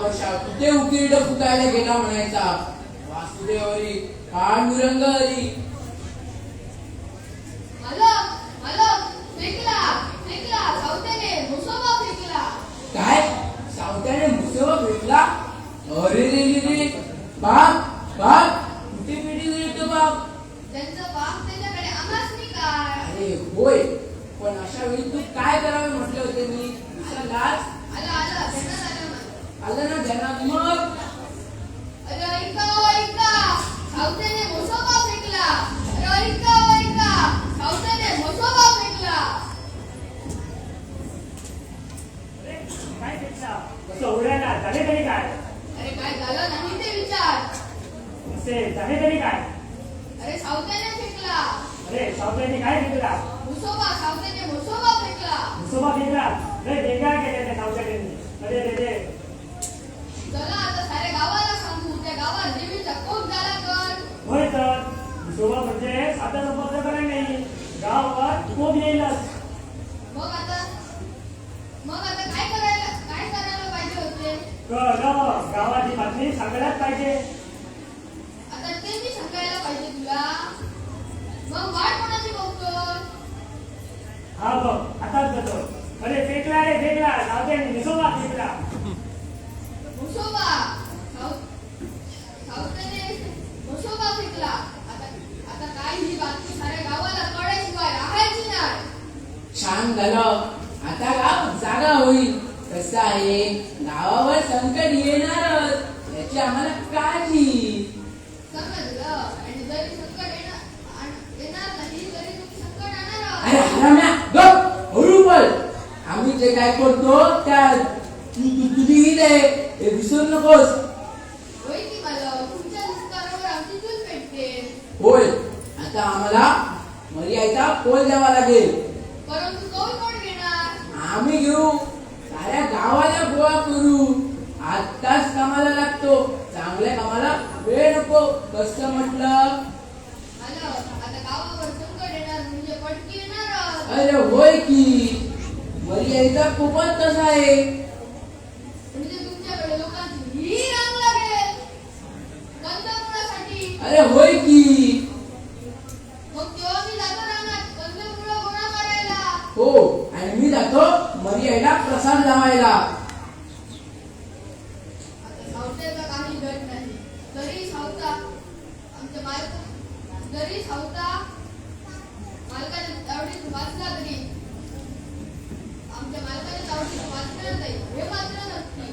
कशा कुठे उकिरड फुटायला गेला म्हणायचा. वासुदेव हरी पांडुरंग हरी. काय सावत्याने मुसवा फेकला? अरे रे रे रे, बाप बाप कुठे पेटी गेली तो बाप? अरे होय, पण अशा वेळी तू काय करावे म्हटले होते मी? तुझा लाज आलं ना ध्यानात मग? काय पेक्षा कसं उडायला झाले तरी काय? अरे काय झालं नाही ते विचार. असे झाले तरी काय? अरे सावत्याने फेकला. अरे सावत्याने काय फेकला? सावत्याने मुसोबा फेकला. मुसोबा फेकला? लय बेकार केले त्या सावत्याने. अरे रे रे. चला आता साऱ्या गावाला सांगू. त्या गावात देवीचा कोप झाला कर. होय तर मुसोबा म्हणजे साधा संपर्क करायला नाही, गावात कोप येईलच. मग आता काय करायला पाहिजे होते? गावाची बातमी सांगायलाच पाहिजे. आता ते मी सांगायला पाहिजे तुला. मग वाट कोणाची बघतोय? हा बघ आताच जातो. अरे फेकला रे फेकला, सावत्याने मुसोबा फेकला. मुसोबा सावत्याने मुसोबा फेकला. आता काय ही बातमी साऱ्या गावाला कळल्याशिवाय राहायची नाही. छान झालं, आता गाव जागा होईल. कसं आहे, गावावर संकट येणारच, याची आम्हाला काळजी. समजलं. आणि जरी संकट येणार नाही तरी तुम्ही संकट आणणार आहात. अरे हराम्या गप, हळू बोल. आम्ही जे काय करतो त्या तुझी ईद आहे हे विसरू नकोस. होय की मला तुमच्या संस्कारावर आमची चूल पेटते. होय, आता आम्हाला मर्यादा पोल द्यावा लागेल. परंतु कोण घेणार? आम्ही घेऊ, साऱ्या गावाला गोळा करू. आत्ताच कामाला लागतो, चांगल्या कामाला वेळ नको. कसं म्हटलं? आता गावावर संकट येणार म्हणजे पटकी येणार. अरे होय की, मर्यादा खूपच तसा आहे. म्हणजे तुमच्याकडे लोकांची ही रांग लागेल कंदमुळासाठी. अरे होय की. मग तेव्हा मी जातो रानात कंदमुळं गोळा करायला. हो, आणि मी जातो मर्यादा प्रसाद लावायला. आता सावत्याचा काही गट नाही. जरी सावता मालकाच्या तावडीत वाचला तरी आमच्या मालकाच्या तावडीत वाचणार नाही हे मात्र नक्की.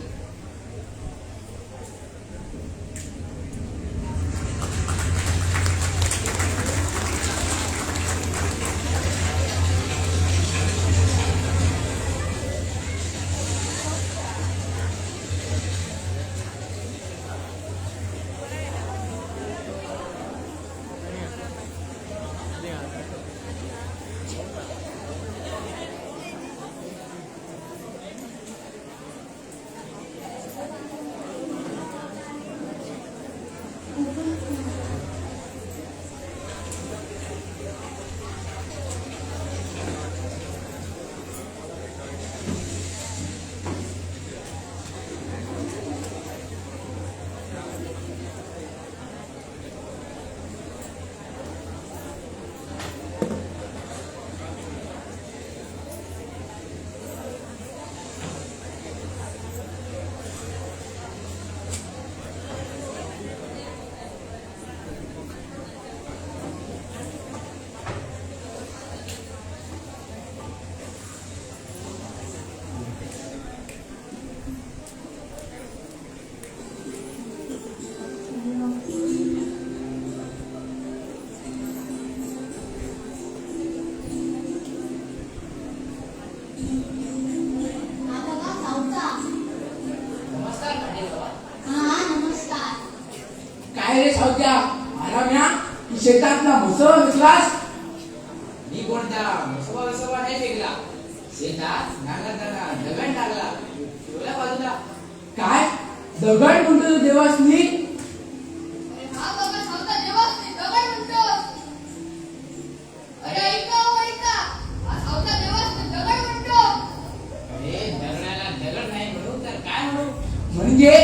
काय रे सावत्या, आराम्या की शेतातला मुसळ विकलास? मी कोणता मुसवा नाही फेकला. शेतात नांगरताना दगड टाकला, ठेवला बाजूला. काय दगड म्हणतो तू देवासनी? अरे हा बाबा सावता देवासनी दगड म्हणतो. अरे ऐका हा सावता देवासनी दगड म्हणतो. अरे दगडाला दगड नाही म्हणू तर काय म्हणू? म्हणजे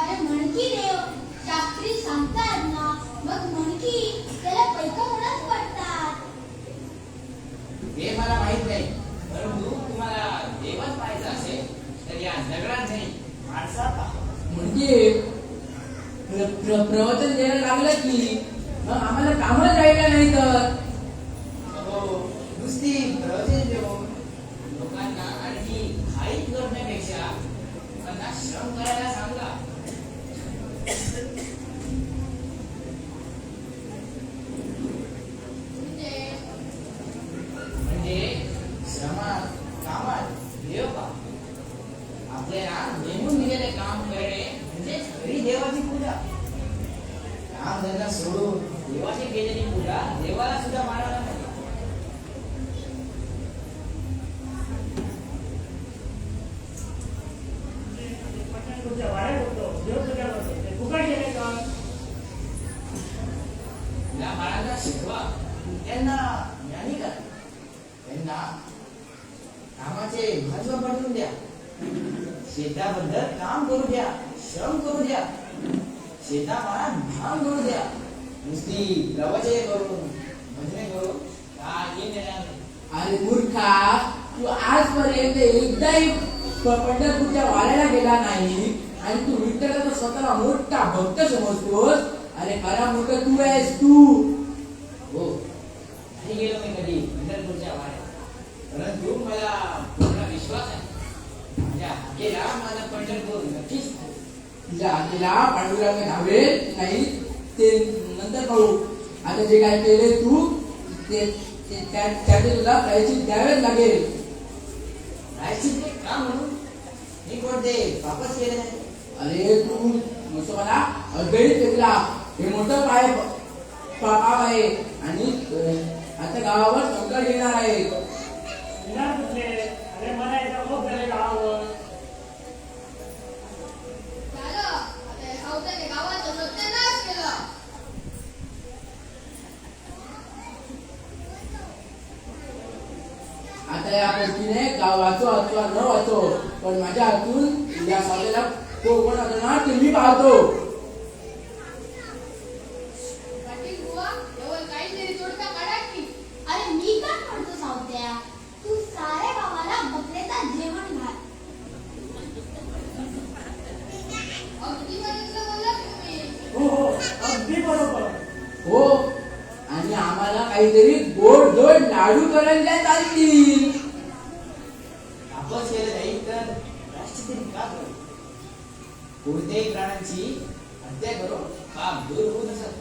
अरे म्हणकी देव शास्त्री सांगतात ना, मग म्हणकी त्याला पैका म्हणूनच पडतात. हे मला माहित नाही, परंतु तुम्हाला देवच पाहायचं असेल तर या दगडात नाही माणसात पहा. म्हणजे प्रवचन द्यायला लागलं की मग आम्हाला कामच राहिलं नाही तर. हो, नुसती प्रवचन देऊन लोकांना आणखी घाईत करण्यापेक्षा लोकांना श्रम करायला सांगा. म्हणजे श्रमात कामात देव पहा. आपल्याला नेमून दिलेले काम करणे म्हणजे खरी देवाची पूजा. काम धंदा सोडून देवाची केलेली पूजा देवाला सुद्धा मानायला नाही. तुमच्या वाड्यात होतो देव पूजा करतो ते फुकट गेले का? या बाळांना शिकवा, त्यांना ज्ञानी करा, त्यांना कामाचे महत्व पटवून द्या, शेताबद्दल काम करू द्या, श्रम करू द्या, शेतामाळात भाव करू द्या. नुसती प्रवचने करून भजने करून काही मिळणार नाही. अरे मूर्खा, तू आजपर्यंत एकदाही पंढरपूरच्या वाड्याला गेला नाही आणि तू विठ्ठलाचा स्वतःला मोठा भक्त समजतोस. अरे खरा मूर्ख तू आहेस तू. हो, नाही गेलो मी कधी पंढरपूरच्या वाड्यात, परंतु मला पूर्ण विश्वास आहे माझ्या हाकेला माझा पंढरपूर नक्कीच आहे. तुझ्या हातीला पांडुरंग धावेल नाही ते नंतर पाहू. आता जे काय केले तू त्याचे तुला प्रायश्चित द्यावेच लागेल. प्रायश्चित्त का म्हणून? मी कोणते पापच केले नाही. अरे तू मुसलमाना अडगळीत फेकला, हे मोठं पाप आहे आणि आता गावावर संकट येणार आहे. येणार कुठले? अरे मला याचा खूप झाले गावावर. झालं, आता या सावताने गावाचा सत्यानाश केला. आता या पद्धतीने गाव वाचो अथवा न वाचो, पण माझ्या हातून या सावल्याला कोण असणार ते मी पाहतो. पाटील बुवा, एवढं काहीतरी तोडगा काढा की. अरे मी काय म्हणतो सावत्या, तू साऱ्या गावाला बकऱ्याचा जेवण घाल. अगदी बरोबर बोलला तुम्ही. हो, अगदी बरोबर. हो, आणि आम्हाला काहीतरी गोड गोड लाडू करायला चालतील. पापच केलं नाही तर प्रायश्चित्त का करू? कोणत्याही प्राण्यांची हत्या करून पाप दूर होऊ नसत.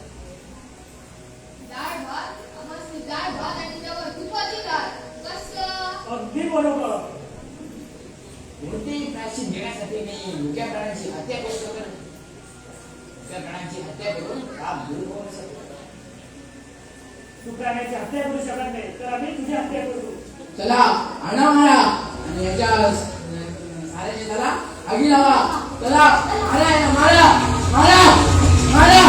डाळ भात, आम्हाला डाळ भात आणि त्यावर तुपाची डाळ. कसं? अगदी बरोबर. कोणतेही प्रायश्चित्त घेण्यासाठी मी मुक्या प्राण्यांची हत्या करू शकत नाही. मुक्या प्राण्यांची हत्या करून पाप दूर होऊ नसत. तू प्राण्याची हत्या करू शकत नाही तर आम्ही तुझी हत्या करू. चला आणा मारा आणि याच्या साऱ्याने त्याला आगी लावा. चला मारा मारा मारा मारा.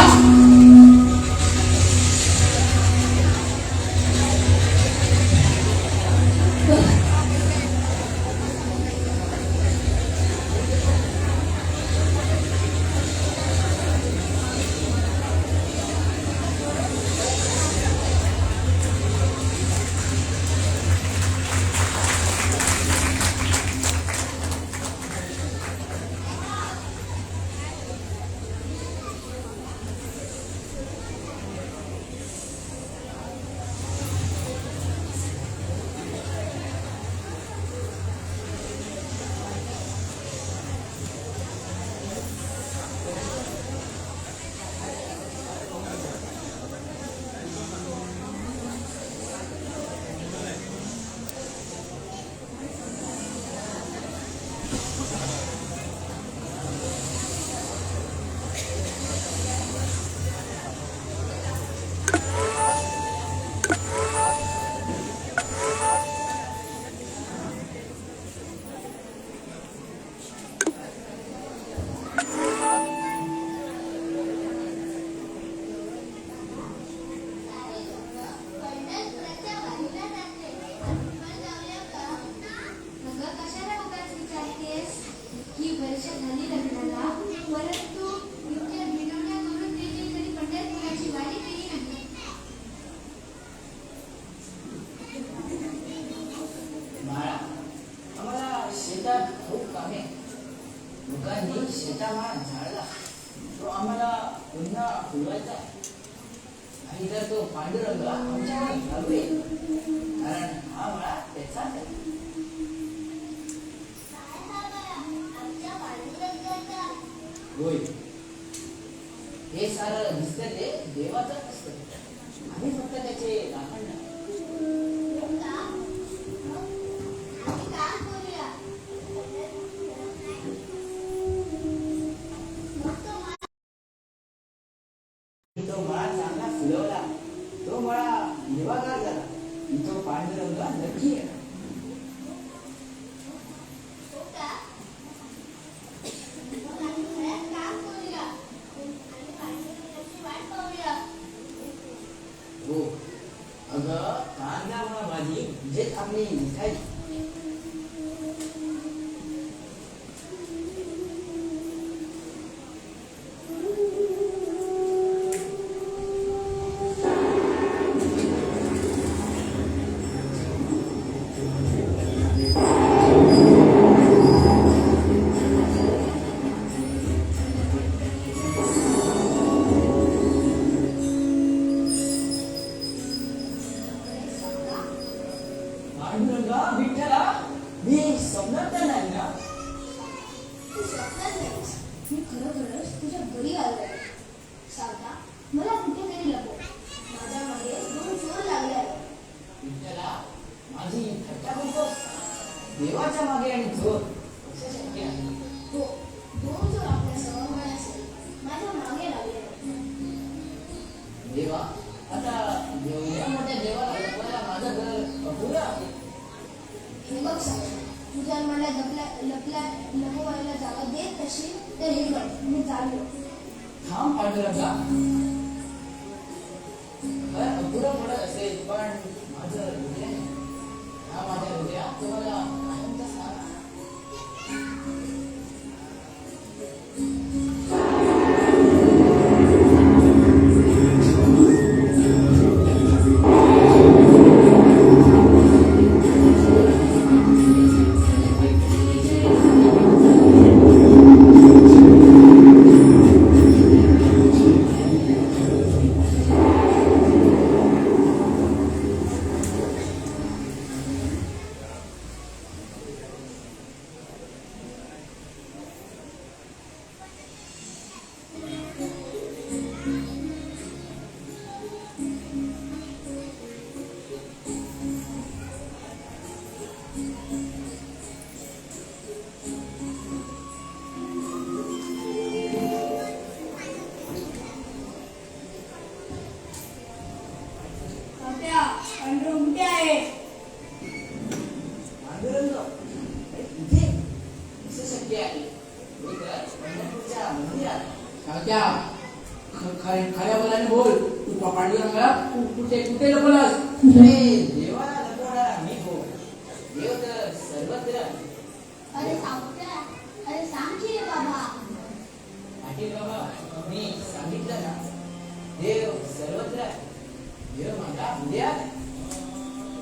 पांडुरंग आमच्यावर लागू येईल, कारण हा मळा त्याचाच आहे. आमच्या पांडुरंगाचा होय, हे सारं दिसतं ते देवाचं असतं. आम्ही फक्त त्याचे राखण नाही. आम्ही काम करूया. मग तो मळा चांगला फुलवला, तो मळा हिरवागार झाला, तो पांडुरंग नक्की येणार. हो, अगं कांदा म्हणा भाजी म्हणजे आपली मिठाई. पांडुरंगा विठ्ठला, मी स्वप्नात तर नाही ना? तू स्वप्नात नाहीस. मी खरोखरच तुझ्या घरी आलोय. सावता, मला कुठेतरी लपव. माझ्या मागे 2 चोर लागले आहेत. विठ्ठला, माझी थट्टा करतोस? देवाच्या मागे आणि चोर कसं शक्य आहे? हो, 2 चोर आपल्यासह होण्यासाठी माझ्या मागे लागले आहेत. देवा, आता एवढ्या देवाला लपवायला माझं घर अपुरं आहे. हे बघ सावता, तू जर मला लपवायला जागा देत नशील तर हे बघ, मी चाललो. थांब पांडुरंगा, घर अपुरं पडत असेल पण माझं हृदय आहे. हा माझ्या हृदयात तुम्हाला कायमचा सहारा. पांडुरंग, इथे कसं शक्य आहे? मी तर पंढरपूरच्या मंदिरात. सावत्या, खऱ्या बोलाने बोल. तू पांडुरंगाला कुठे कुठे लपवलास? अरे देवाला लपवणारा मी कोण? देव तर सर्वत्र आहे. अरे सावता, अरे सांग की रे बाबा. पाटील बाबा, मी सांगितलं ना, देव सर्वत्र आहे. देव माझा हृदयात आहे.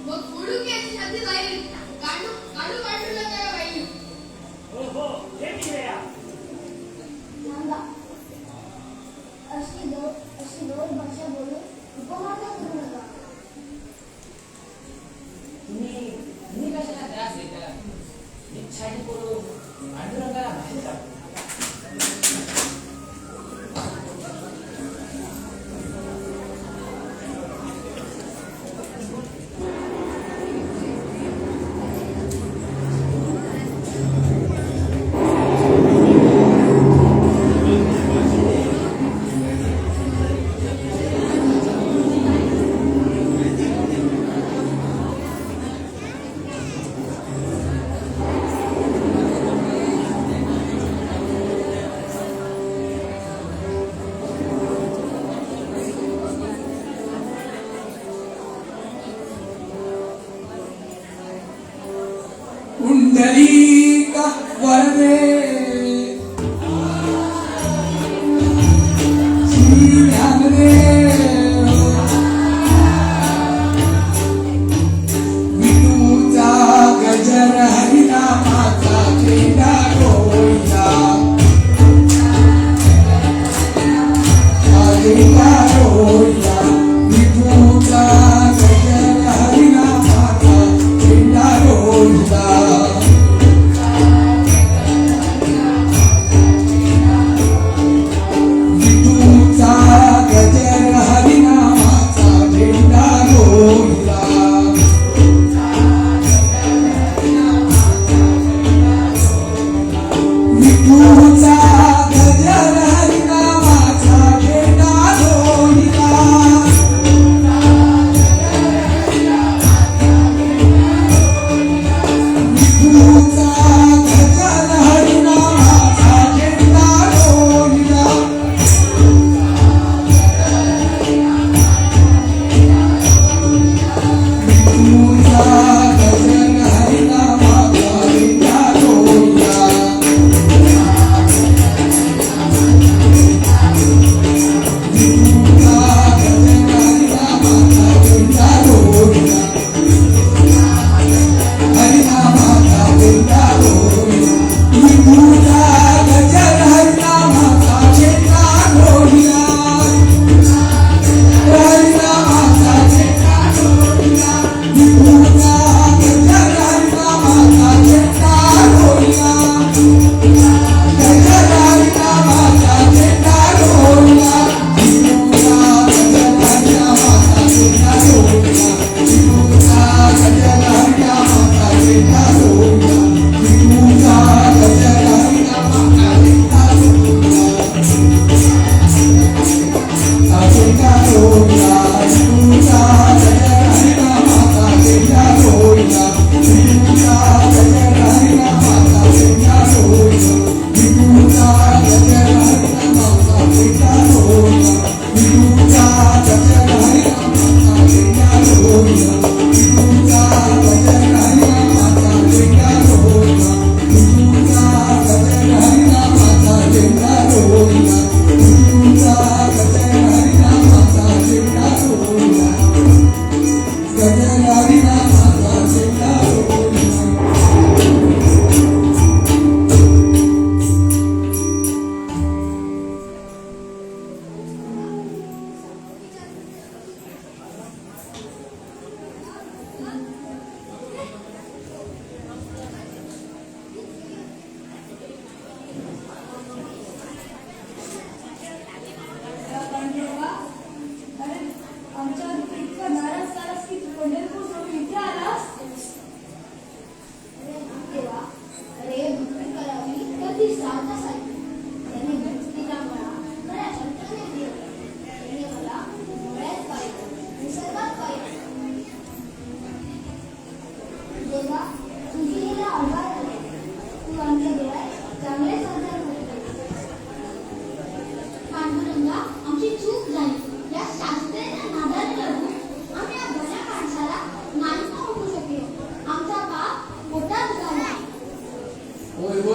मग उडून घ्यायची संधी जाईल. काढू काढू पांडुरंग काय बाई. हो हो, हे मी रे या. थांबा. अशी दोन भाषा बोलून उपमार्ग करू नका. तुम्ही कशाला त्रास देता? इच्छाटी करून पांडुरंगाला बाहेर काढतो. पुंडलीक वरदे श्री ज्ञानदेव विठूचा गजर हरिनामाचा चेंडा रोईला चेंडा रोईला विठू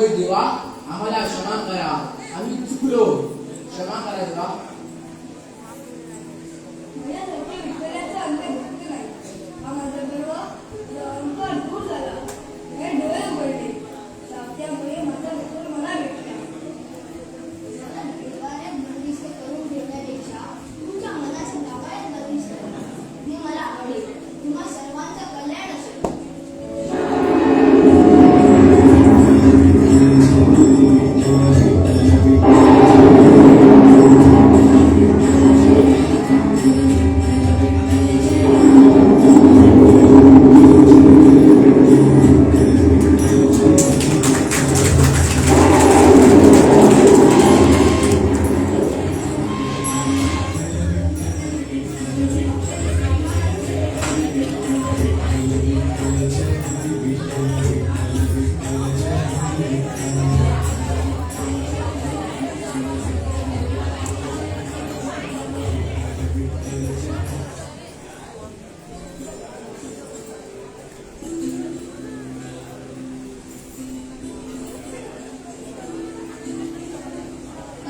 होय देवा, आम्हाला क्षमा करा, आम्ही चुकलो, क्षमा करा देवा. माझ्यासारखे विठ्ठलाचं अंतर्भक्त नाही. हा माझा गर्व अंतर दूर झाला. हे डोळे उघडले. त्यामुळे माझा विठ्ठल मला भेटला. मला देवाने बंदिस्त करून ठेवण्यापेक्षा तुमच्या मनाचं नावाने बंदिस्त करा. हे मला आवडेल. तुम्हा सर्वांचं कल्याण असेल.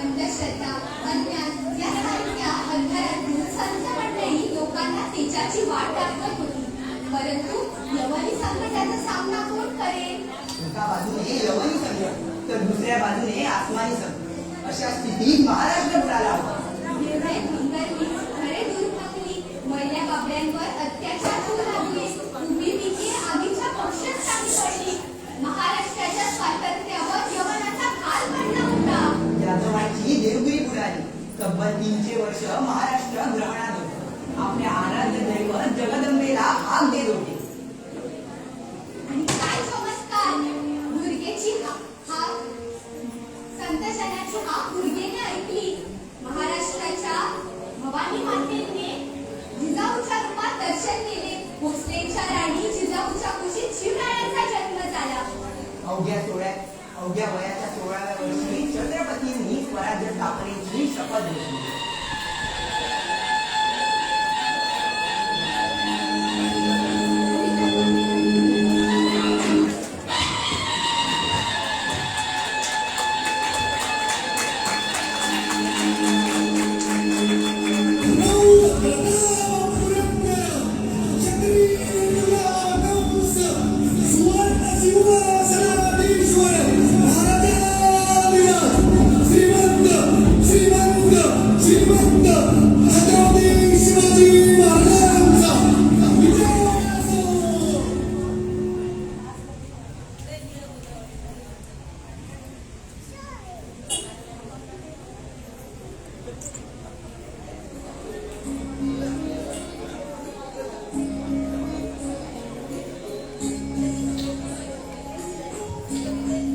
अंधश्रद्धा, अज्ञान यासारख्या अंधारातून संत मंडळी लोकांना तेजाची वाट दाखवत होती. परंतु यवनी संकटाचा सामना कोण करेल? एका बाजूने यवनी संकट तर दुसऱ्या बाजूने आसमानी संकट. अशा स्थितीत महाराष्ट्र बुडाला होता. निर्भय भंगरली, घरे दुर्भंगली, मैल्या बाबड्यांवर अत्याचार होऊ लागले. उभी पिके आगीच्या पक्षात चांगली पडली. महाराष्ट्राच्या स्वातंत्र्यावर यवनाचा घाल पडला होता. यादवांची देवगिरी बुडाली. तब्बल 300 वर्ष महाराष्ट्र ग्रहणात होतं. आपल्या आराध्य दैवत जगदंबेला हाक देत होते. आणि काय चमत्कार! दुर्गेची हाक, संतजनाची हाक दुर्गेने ऐकली. महाराष्ट्राच्या भवानी मातेने जिजाऊच्या रूपात दर्शन केले. भोसलेच्या राणी जिजाऊच्या कुशीत शिवरायांचा जन्म झाला. अवघ्या वयाच्या 16व्या वर्षी छत्रपतींनी स्वराज्य स्थापनेची शपथ घेतली.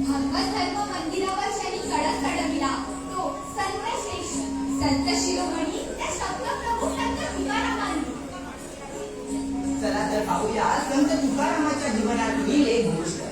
भागवत धर्म मंदिरावर ज्यांनी कडक चढविला तो संत श्रेष्ठ, संत शिरोमणी त्या शब्दप्रमुख संत तुकारामांनी. चला तर पाहूया संत तुकारामाच्या जीवनातील एक गोष्ट.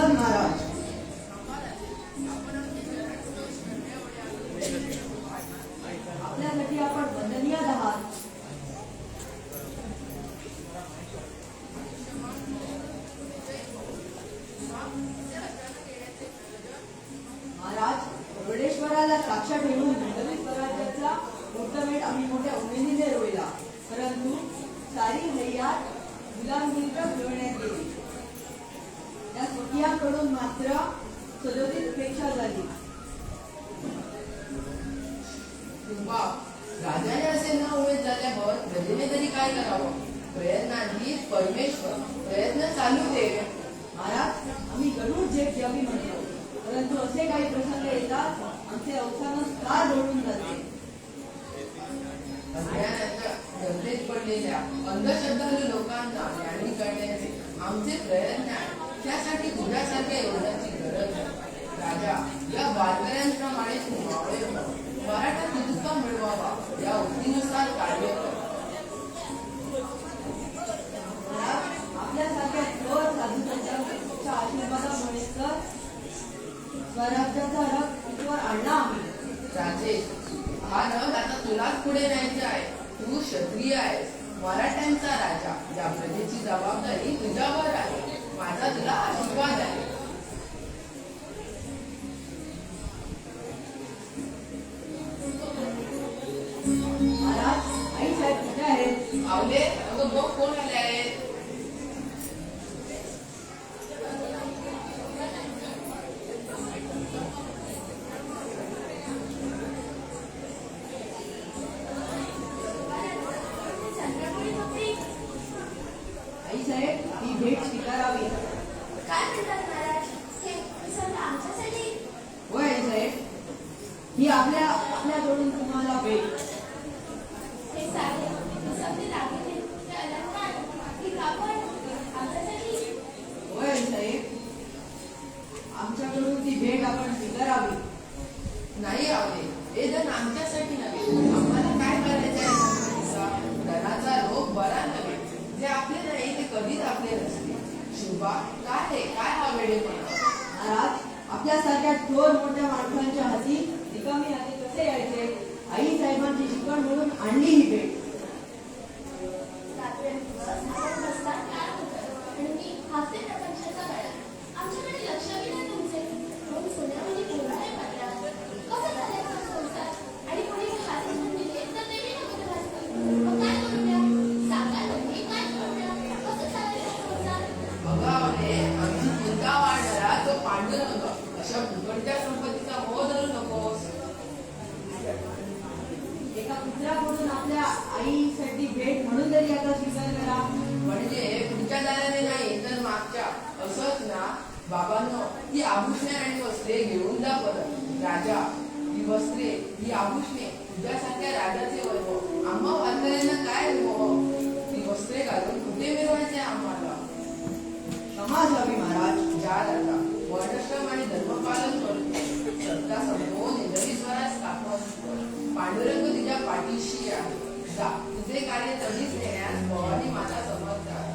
महाराज आपल्यासाठी आपण वंदनीय आहात. महाराज मुर्डेश्वराला साक्ष ठेवून हिंदवी स्वराज्याचा मुहूर्तमेढ आम्ही मोठ्या उमेदीने रोविला, परंतु सारी हय्यात गुलामगिरीला फिरवण्यात गेली. त्या स्वकीयांकडून मात्र सदोदित उपेक्षा झाली. राजाने असे न उमेद झाल्यावर प्रजेने तरी काय करावं? प्रयत्नांनी परमेश्वर प्रयत्न चालू दे. महाराज, आम्ही गरुड झेप द्यावी म्हणतो, परंतु असे काही प्रसंग येतात आमचे अवसानच का डोळून जाते. अज्ञानाच्या गंधेत पडलेल्या अंधश्रद्धालू लोकांना ज्ञानी करण्याचे आमचे प्रयत्न आहे. त्यासाठी तुझ्यासारख्या योजनाची गरज आहे. राजा, या वारकऱ्यांप्रमाणे तू मावळे हो. मराठा हिंदुत्व मिळवावा या उक्तीनुसार कार्य कर. आपल्यासारख्या थोर साधूंच्या आशीर्वादामुळे तर स्वराज्याचा रथ इथवर आणला आम्ही. राजेश, हा रथ आता तुलाच पुढे न्यायचा आहे. तू क्षत्रिय आहेस, मराठ्यांचा राजा. या प्रजेची जबाबदारी तुझ्यावर आहे. माझा तुला आशीर्वाद आहे. महाराज, आई साहेब कुठे आहेत? आवले, अगं बघ कोण आले आहेत. आई साहेब, ही भेट स्वीकारावी. काय म्हणतात महाराज? हे प्रसंग आमच्यासाठी? होय आई साहेब, ही आपल्याकडून तुम्हाला भेट. हे सारे समजे दागिने, ते अलंकार, ही कापड आमच्यासाठी. होय आई साहेब, आमच्याकडून ती भेट आपण स्वीकारावी. नाही आवले, हे धन आमच्यासाठी नव्हे. आम्हाला काय करायचं आहे? धनाचा रोग बरा नव्हे. जे आपले नाही ते कधीच आपले नसते. शुभा, काय रे, काय हा वेडेपणा? महाराज, आपल्यासारख्या थोर मोठ्या माणसांच्या हाती रिकामी हाती कसे यायचे? आई साहेबांची शिकवण म्हणून आणली ही भेट. रात्रंदिवस आपण बसतात काय होतं, आणि मी हास्य प्रपंचाचा गळा. आमच्याकडे लक्ष नाही तुमचे. दोन सोन्यामध्ये पोराने पडला. कसं झालं हा संसार? आणि कोणी हात घेऊन दिले तर ते मी नको असतं. मग काय करूया? सांगा तुम्ही, काय करूया? कसं चालेल हा संसार? बघा आवले, आमची चिंता वाढणारा तो पांडुरंग. अशा फुकटच्या संपत्तीचा मोह धरू नकोस. एका पुत्राकडून आपल्या आईसाठी भेट म्हणून तरी आता स्वीकार करा. म्हणजे पुढच्या दाराने नाही तर मागच्या. असंच ना बाबांनो, ही आभूषणे आणि वस्त्रे घेऊन जा परत. राजा, ही वस्त्रे, ही आभूषणे तुझ्यासारख्या राजाचे वैभव. आम्हा वारकऱ्यांना काय मोह? ती वस्त्रे घालून कुठे मिरवायचे आम्हाला? क्षमा असावी महाराज. जा राजा, वर्णश्रम आणि धर्मपालन करतो. सत्ता संपवून इंद्रजी स्वराज स्थापन कर. पांडुरंग तुझ्या पाठीशी आहे. जा, तुझे कार्य तशीच नेण्यास भवानी माता समर्थ आहे.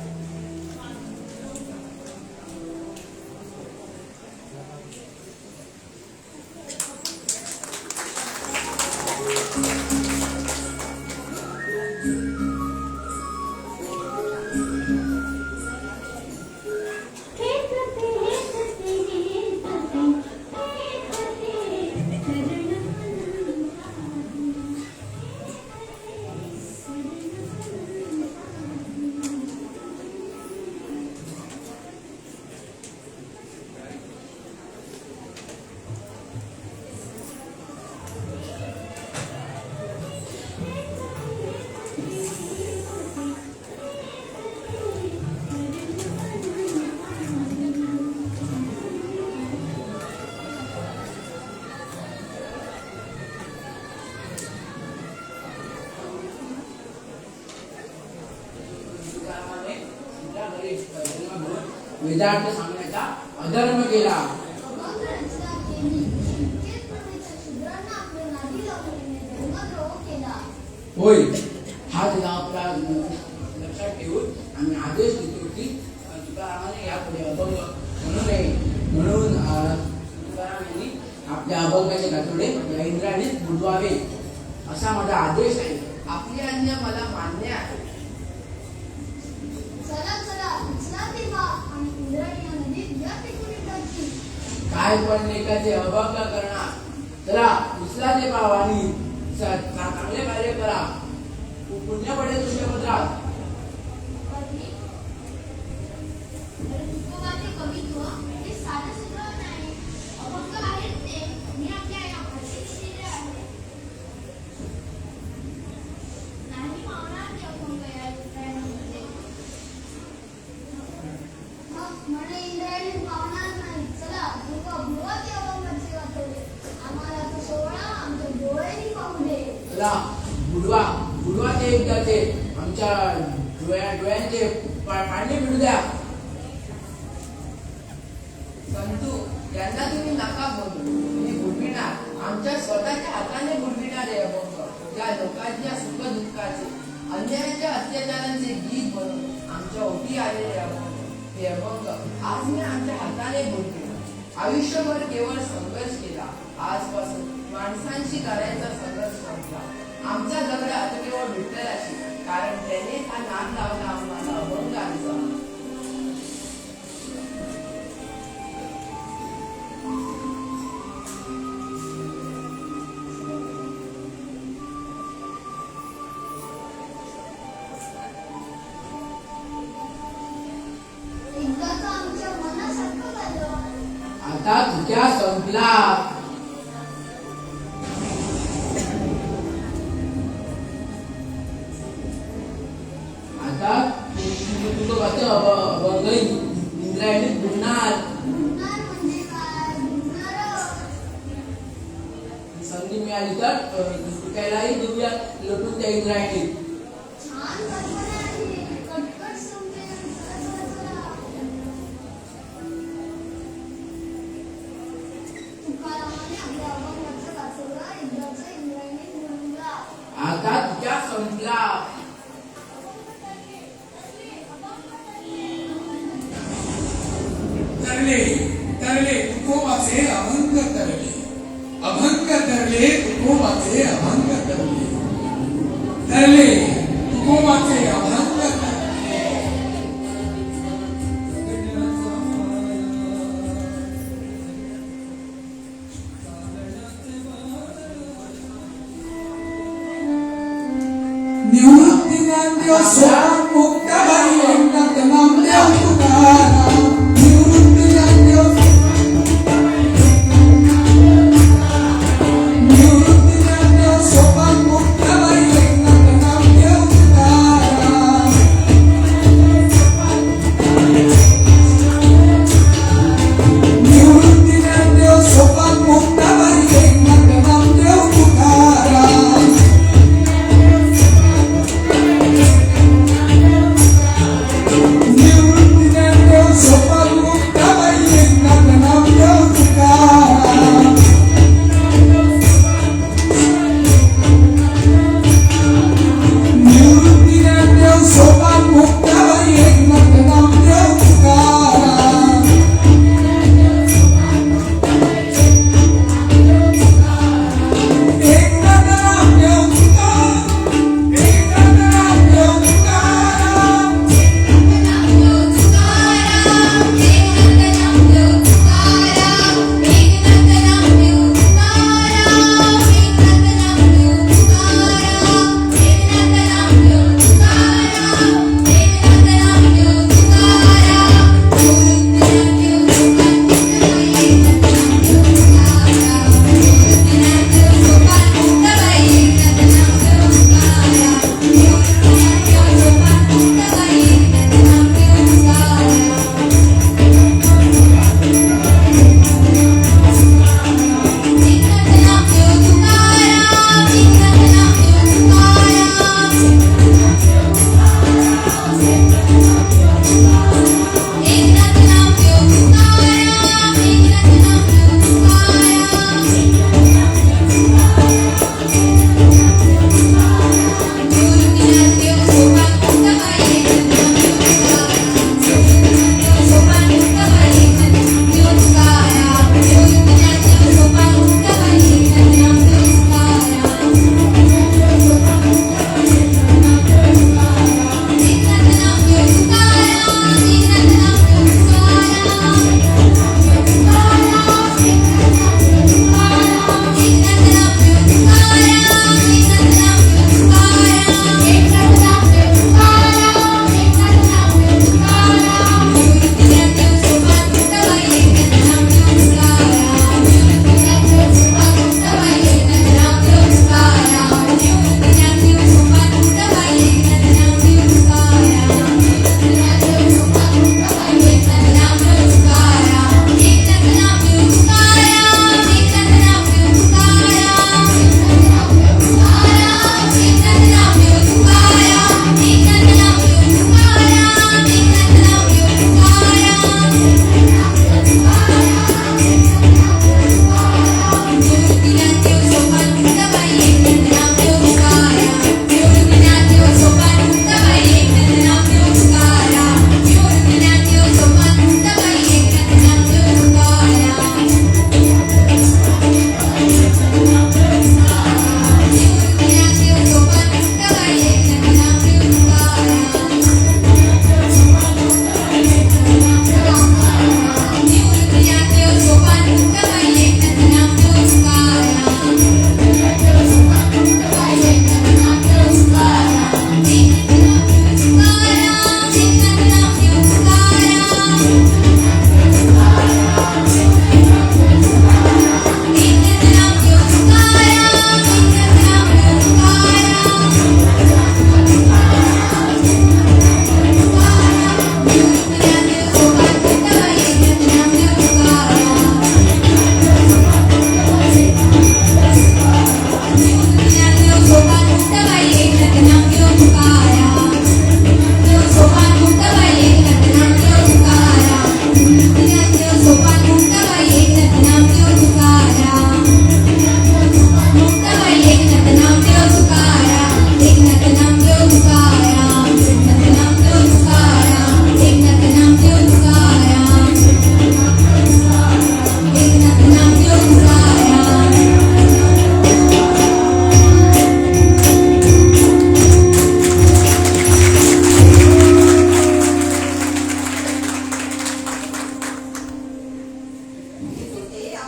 वेदार्थ सांगण्याचा अधर्म केला. होय, हा त्याचा आपला लक्षात ठेवून आम्ही आदेश देतो की तुकारामाने यापुढे अभंग म्हणू नये. म्हणून तुकाराम यांनी आपल्या अभंगाचे गाठोडे या इंद्राणीत बुडवावे असा माझा आदेश आहे. आपली आज्ञा मला मान्य आहे. काय पण एकाचे अभंग करणार. चला उचला ते भाव आणि चांगले कार्य करा. पुण्य पडेल तुमच्या पत्रात. तुकोबाचे कवित्व हे साधं सुद्धा नाही, अभंग आहेत ते. मी आपल्या या शिकलेले आहे. नाही मावणार ते अभंग या इंद्रायणीमध्ये. मग म्हणे इंद्रायणी मावणार नाही. चला भुवाचे अभंगाचे वाचवले. आम्हाला तो सोहळा आमच्या डोळ्यांनी पाहू दे. चला बुडवा ते एकदाचे आमच्या डोळ्यांचे पाणी मिळू द्या. संतू यांना तुम्ही नका बोलू. तुम्ही बुडविणार, आमच्या स्वतःच्या हाताने बुडविणार हे अभंग. या लोकांच्या सुख दुःखाचे, अन्यायाच्या अत्याचारांचे गीत बनून आमच्या ओटी आलेले अभंग. हे अभंग आज मी आमच्या हाताने बुडविणार. आयुष्यभर केवळ संघर्ष केला. आजपासून माणसांशी करायचा संघर्ष संपला. आमचा झगडा आता केवळ विठ्ठलाशी, कारण त्याने हा नाद लावला आम्हाला अभंगांचा. एकदाचं आमच्या मनासारखं झालं. आता तुझ्या संपला. आता तुकोबाचे अभंग इंद्रायणीत बुडणार. बुडणार म्हणजे काय? बुडणारच. संधी मिळाली तर त्यालाही दुर्या लटून त्या इंद्रायणीत. छान कल्पना आहे. कटकट समजेल. चला. तुकारामाने आपल्या अभंगाचं वाचवलं. एकदाचं इंद्रायणीत बुडला. आता तुझ्या संपला. तरले तुकोबाचे अभंग तरले. अभंग तरले तुकोबाचे अभंग तरले. तरले तुकोबाचे अभंग तरले. निवृत्ती ज्ञानदेव सोपान मुक्त बाई एकनाथ नामदेव तुकाराम. निवृत्ती ज्ञानदेव सोपान मुक्त बाई एकनाथ नामदेव तुकाराम. निवृत्ती ज्ञानदेव सोपान मुक्त बाई एकनाथ नामदेव तुकाराम. निवृत्ती ज्ञानदेव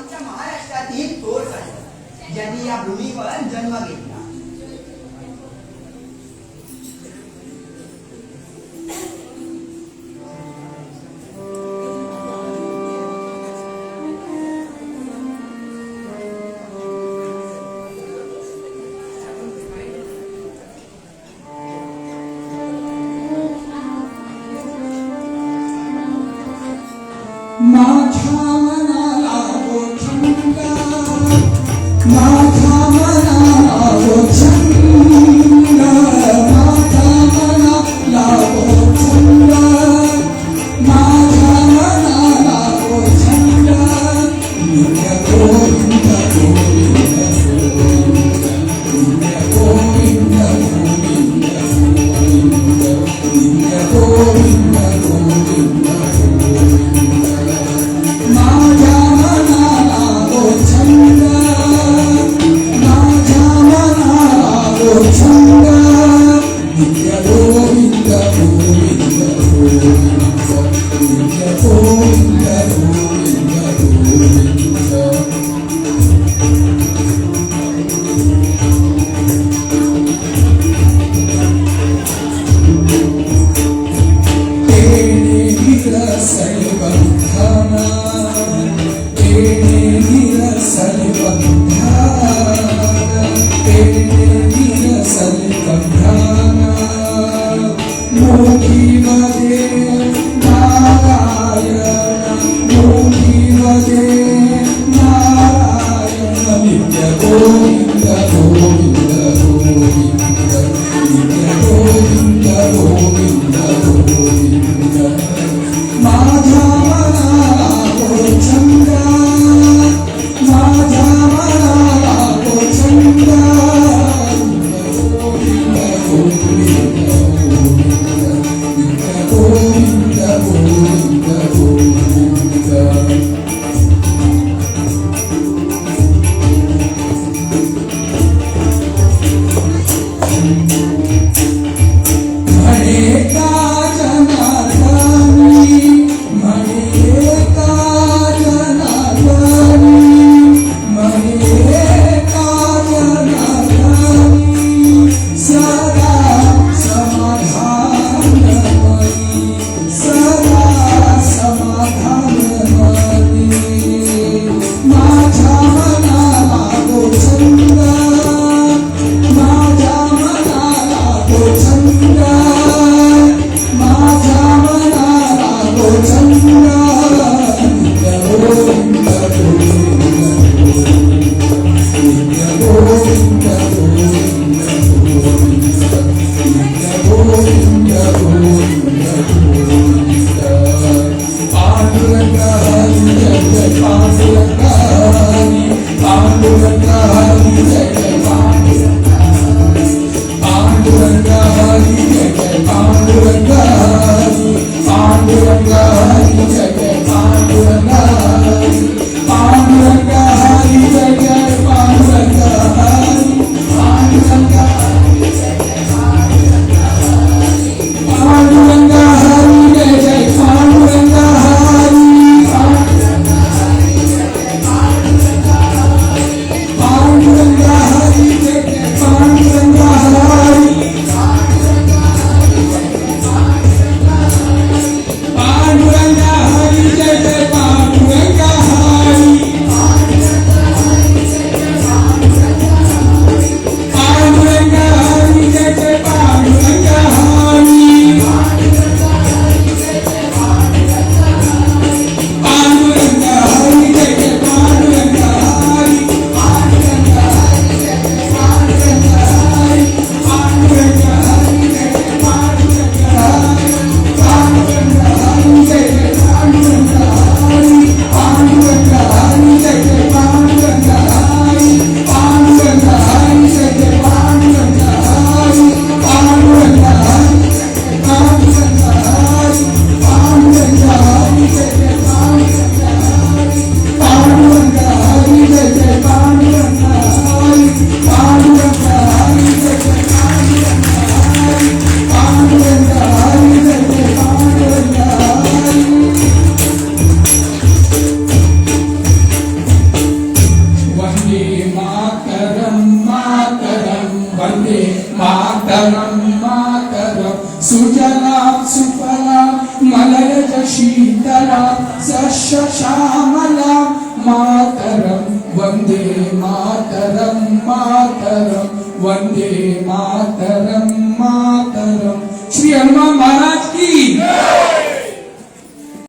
आमच्या महाराष्ट्रातील थोर संत ज्यांनी या भूमीवर जन्म घेतला. माझ्या मनाला छंद, माझ्या मनाला छंद, माझ्या मनाला छंद, माझ्या मनाला छंद. नित्य गोविंद गोविंद गोविंद, नित्य गोविंद गोविंद गोविंद, नित्य गोविंद गोविंद गोविंद. माझ्या मनाला छंद, माझ्या मनाला छंद, नित्य गोविंद गोविंद गोविंद, नित्य गोविंद गोविंद गोविंद. तेणे विरसल बंधना, तेणे विरसल बंधना, तेणे विरसल बंधना. मोठीमध्ये नारायण, मोठीमध्ये नारायण. नित्य गोविंद गोविंद गोविंद, नित्य गोविंद गोविंद गोविंद. माझ्या मनाला छंद, माझ्या मनाला छंद, गोविंद गोविंद गोविंद, नित्य गोविंद गोविंद गोविंद. श्यामला मातरम वंदे मातरम मातरम वंदे मातरम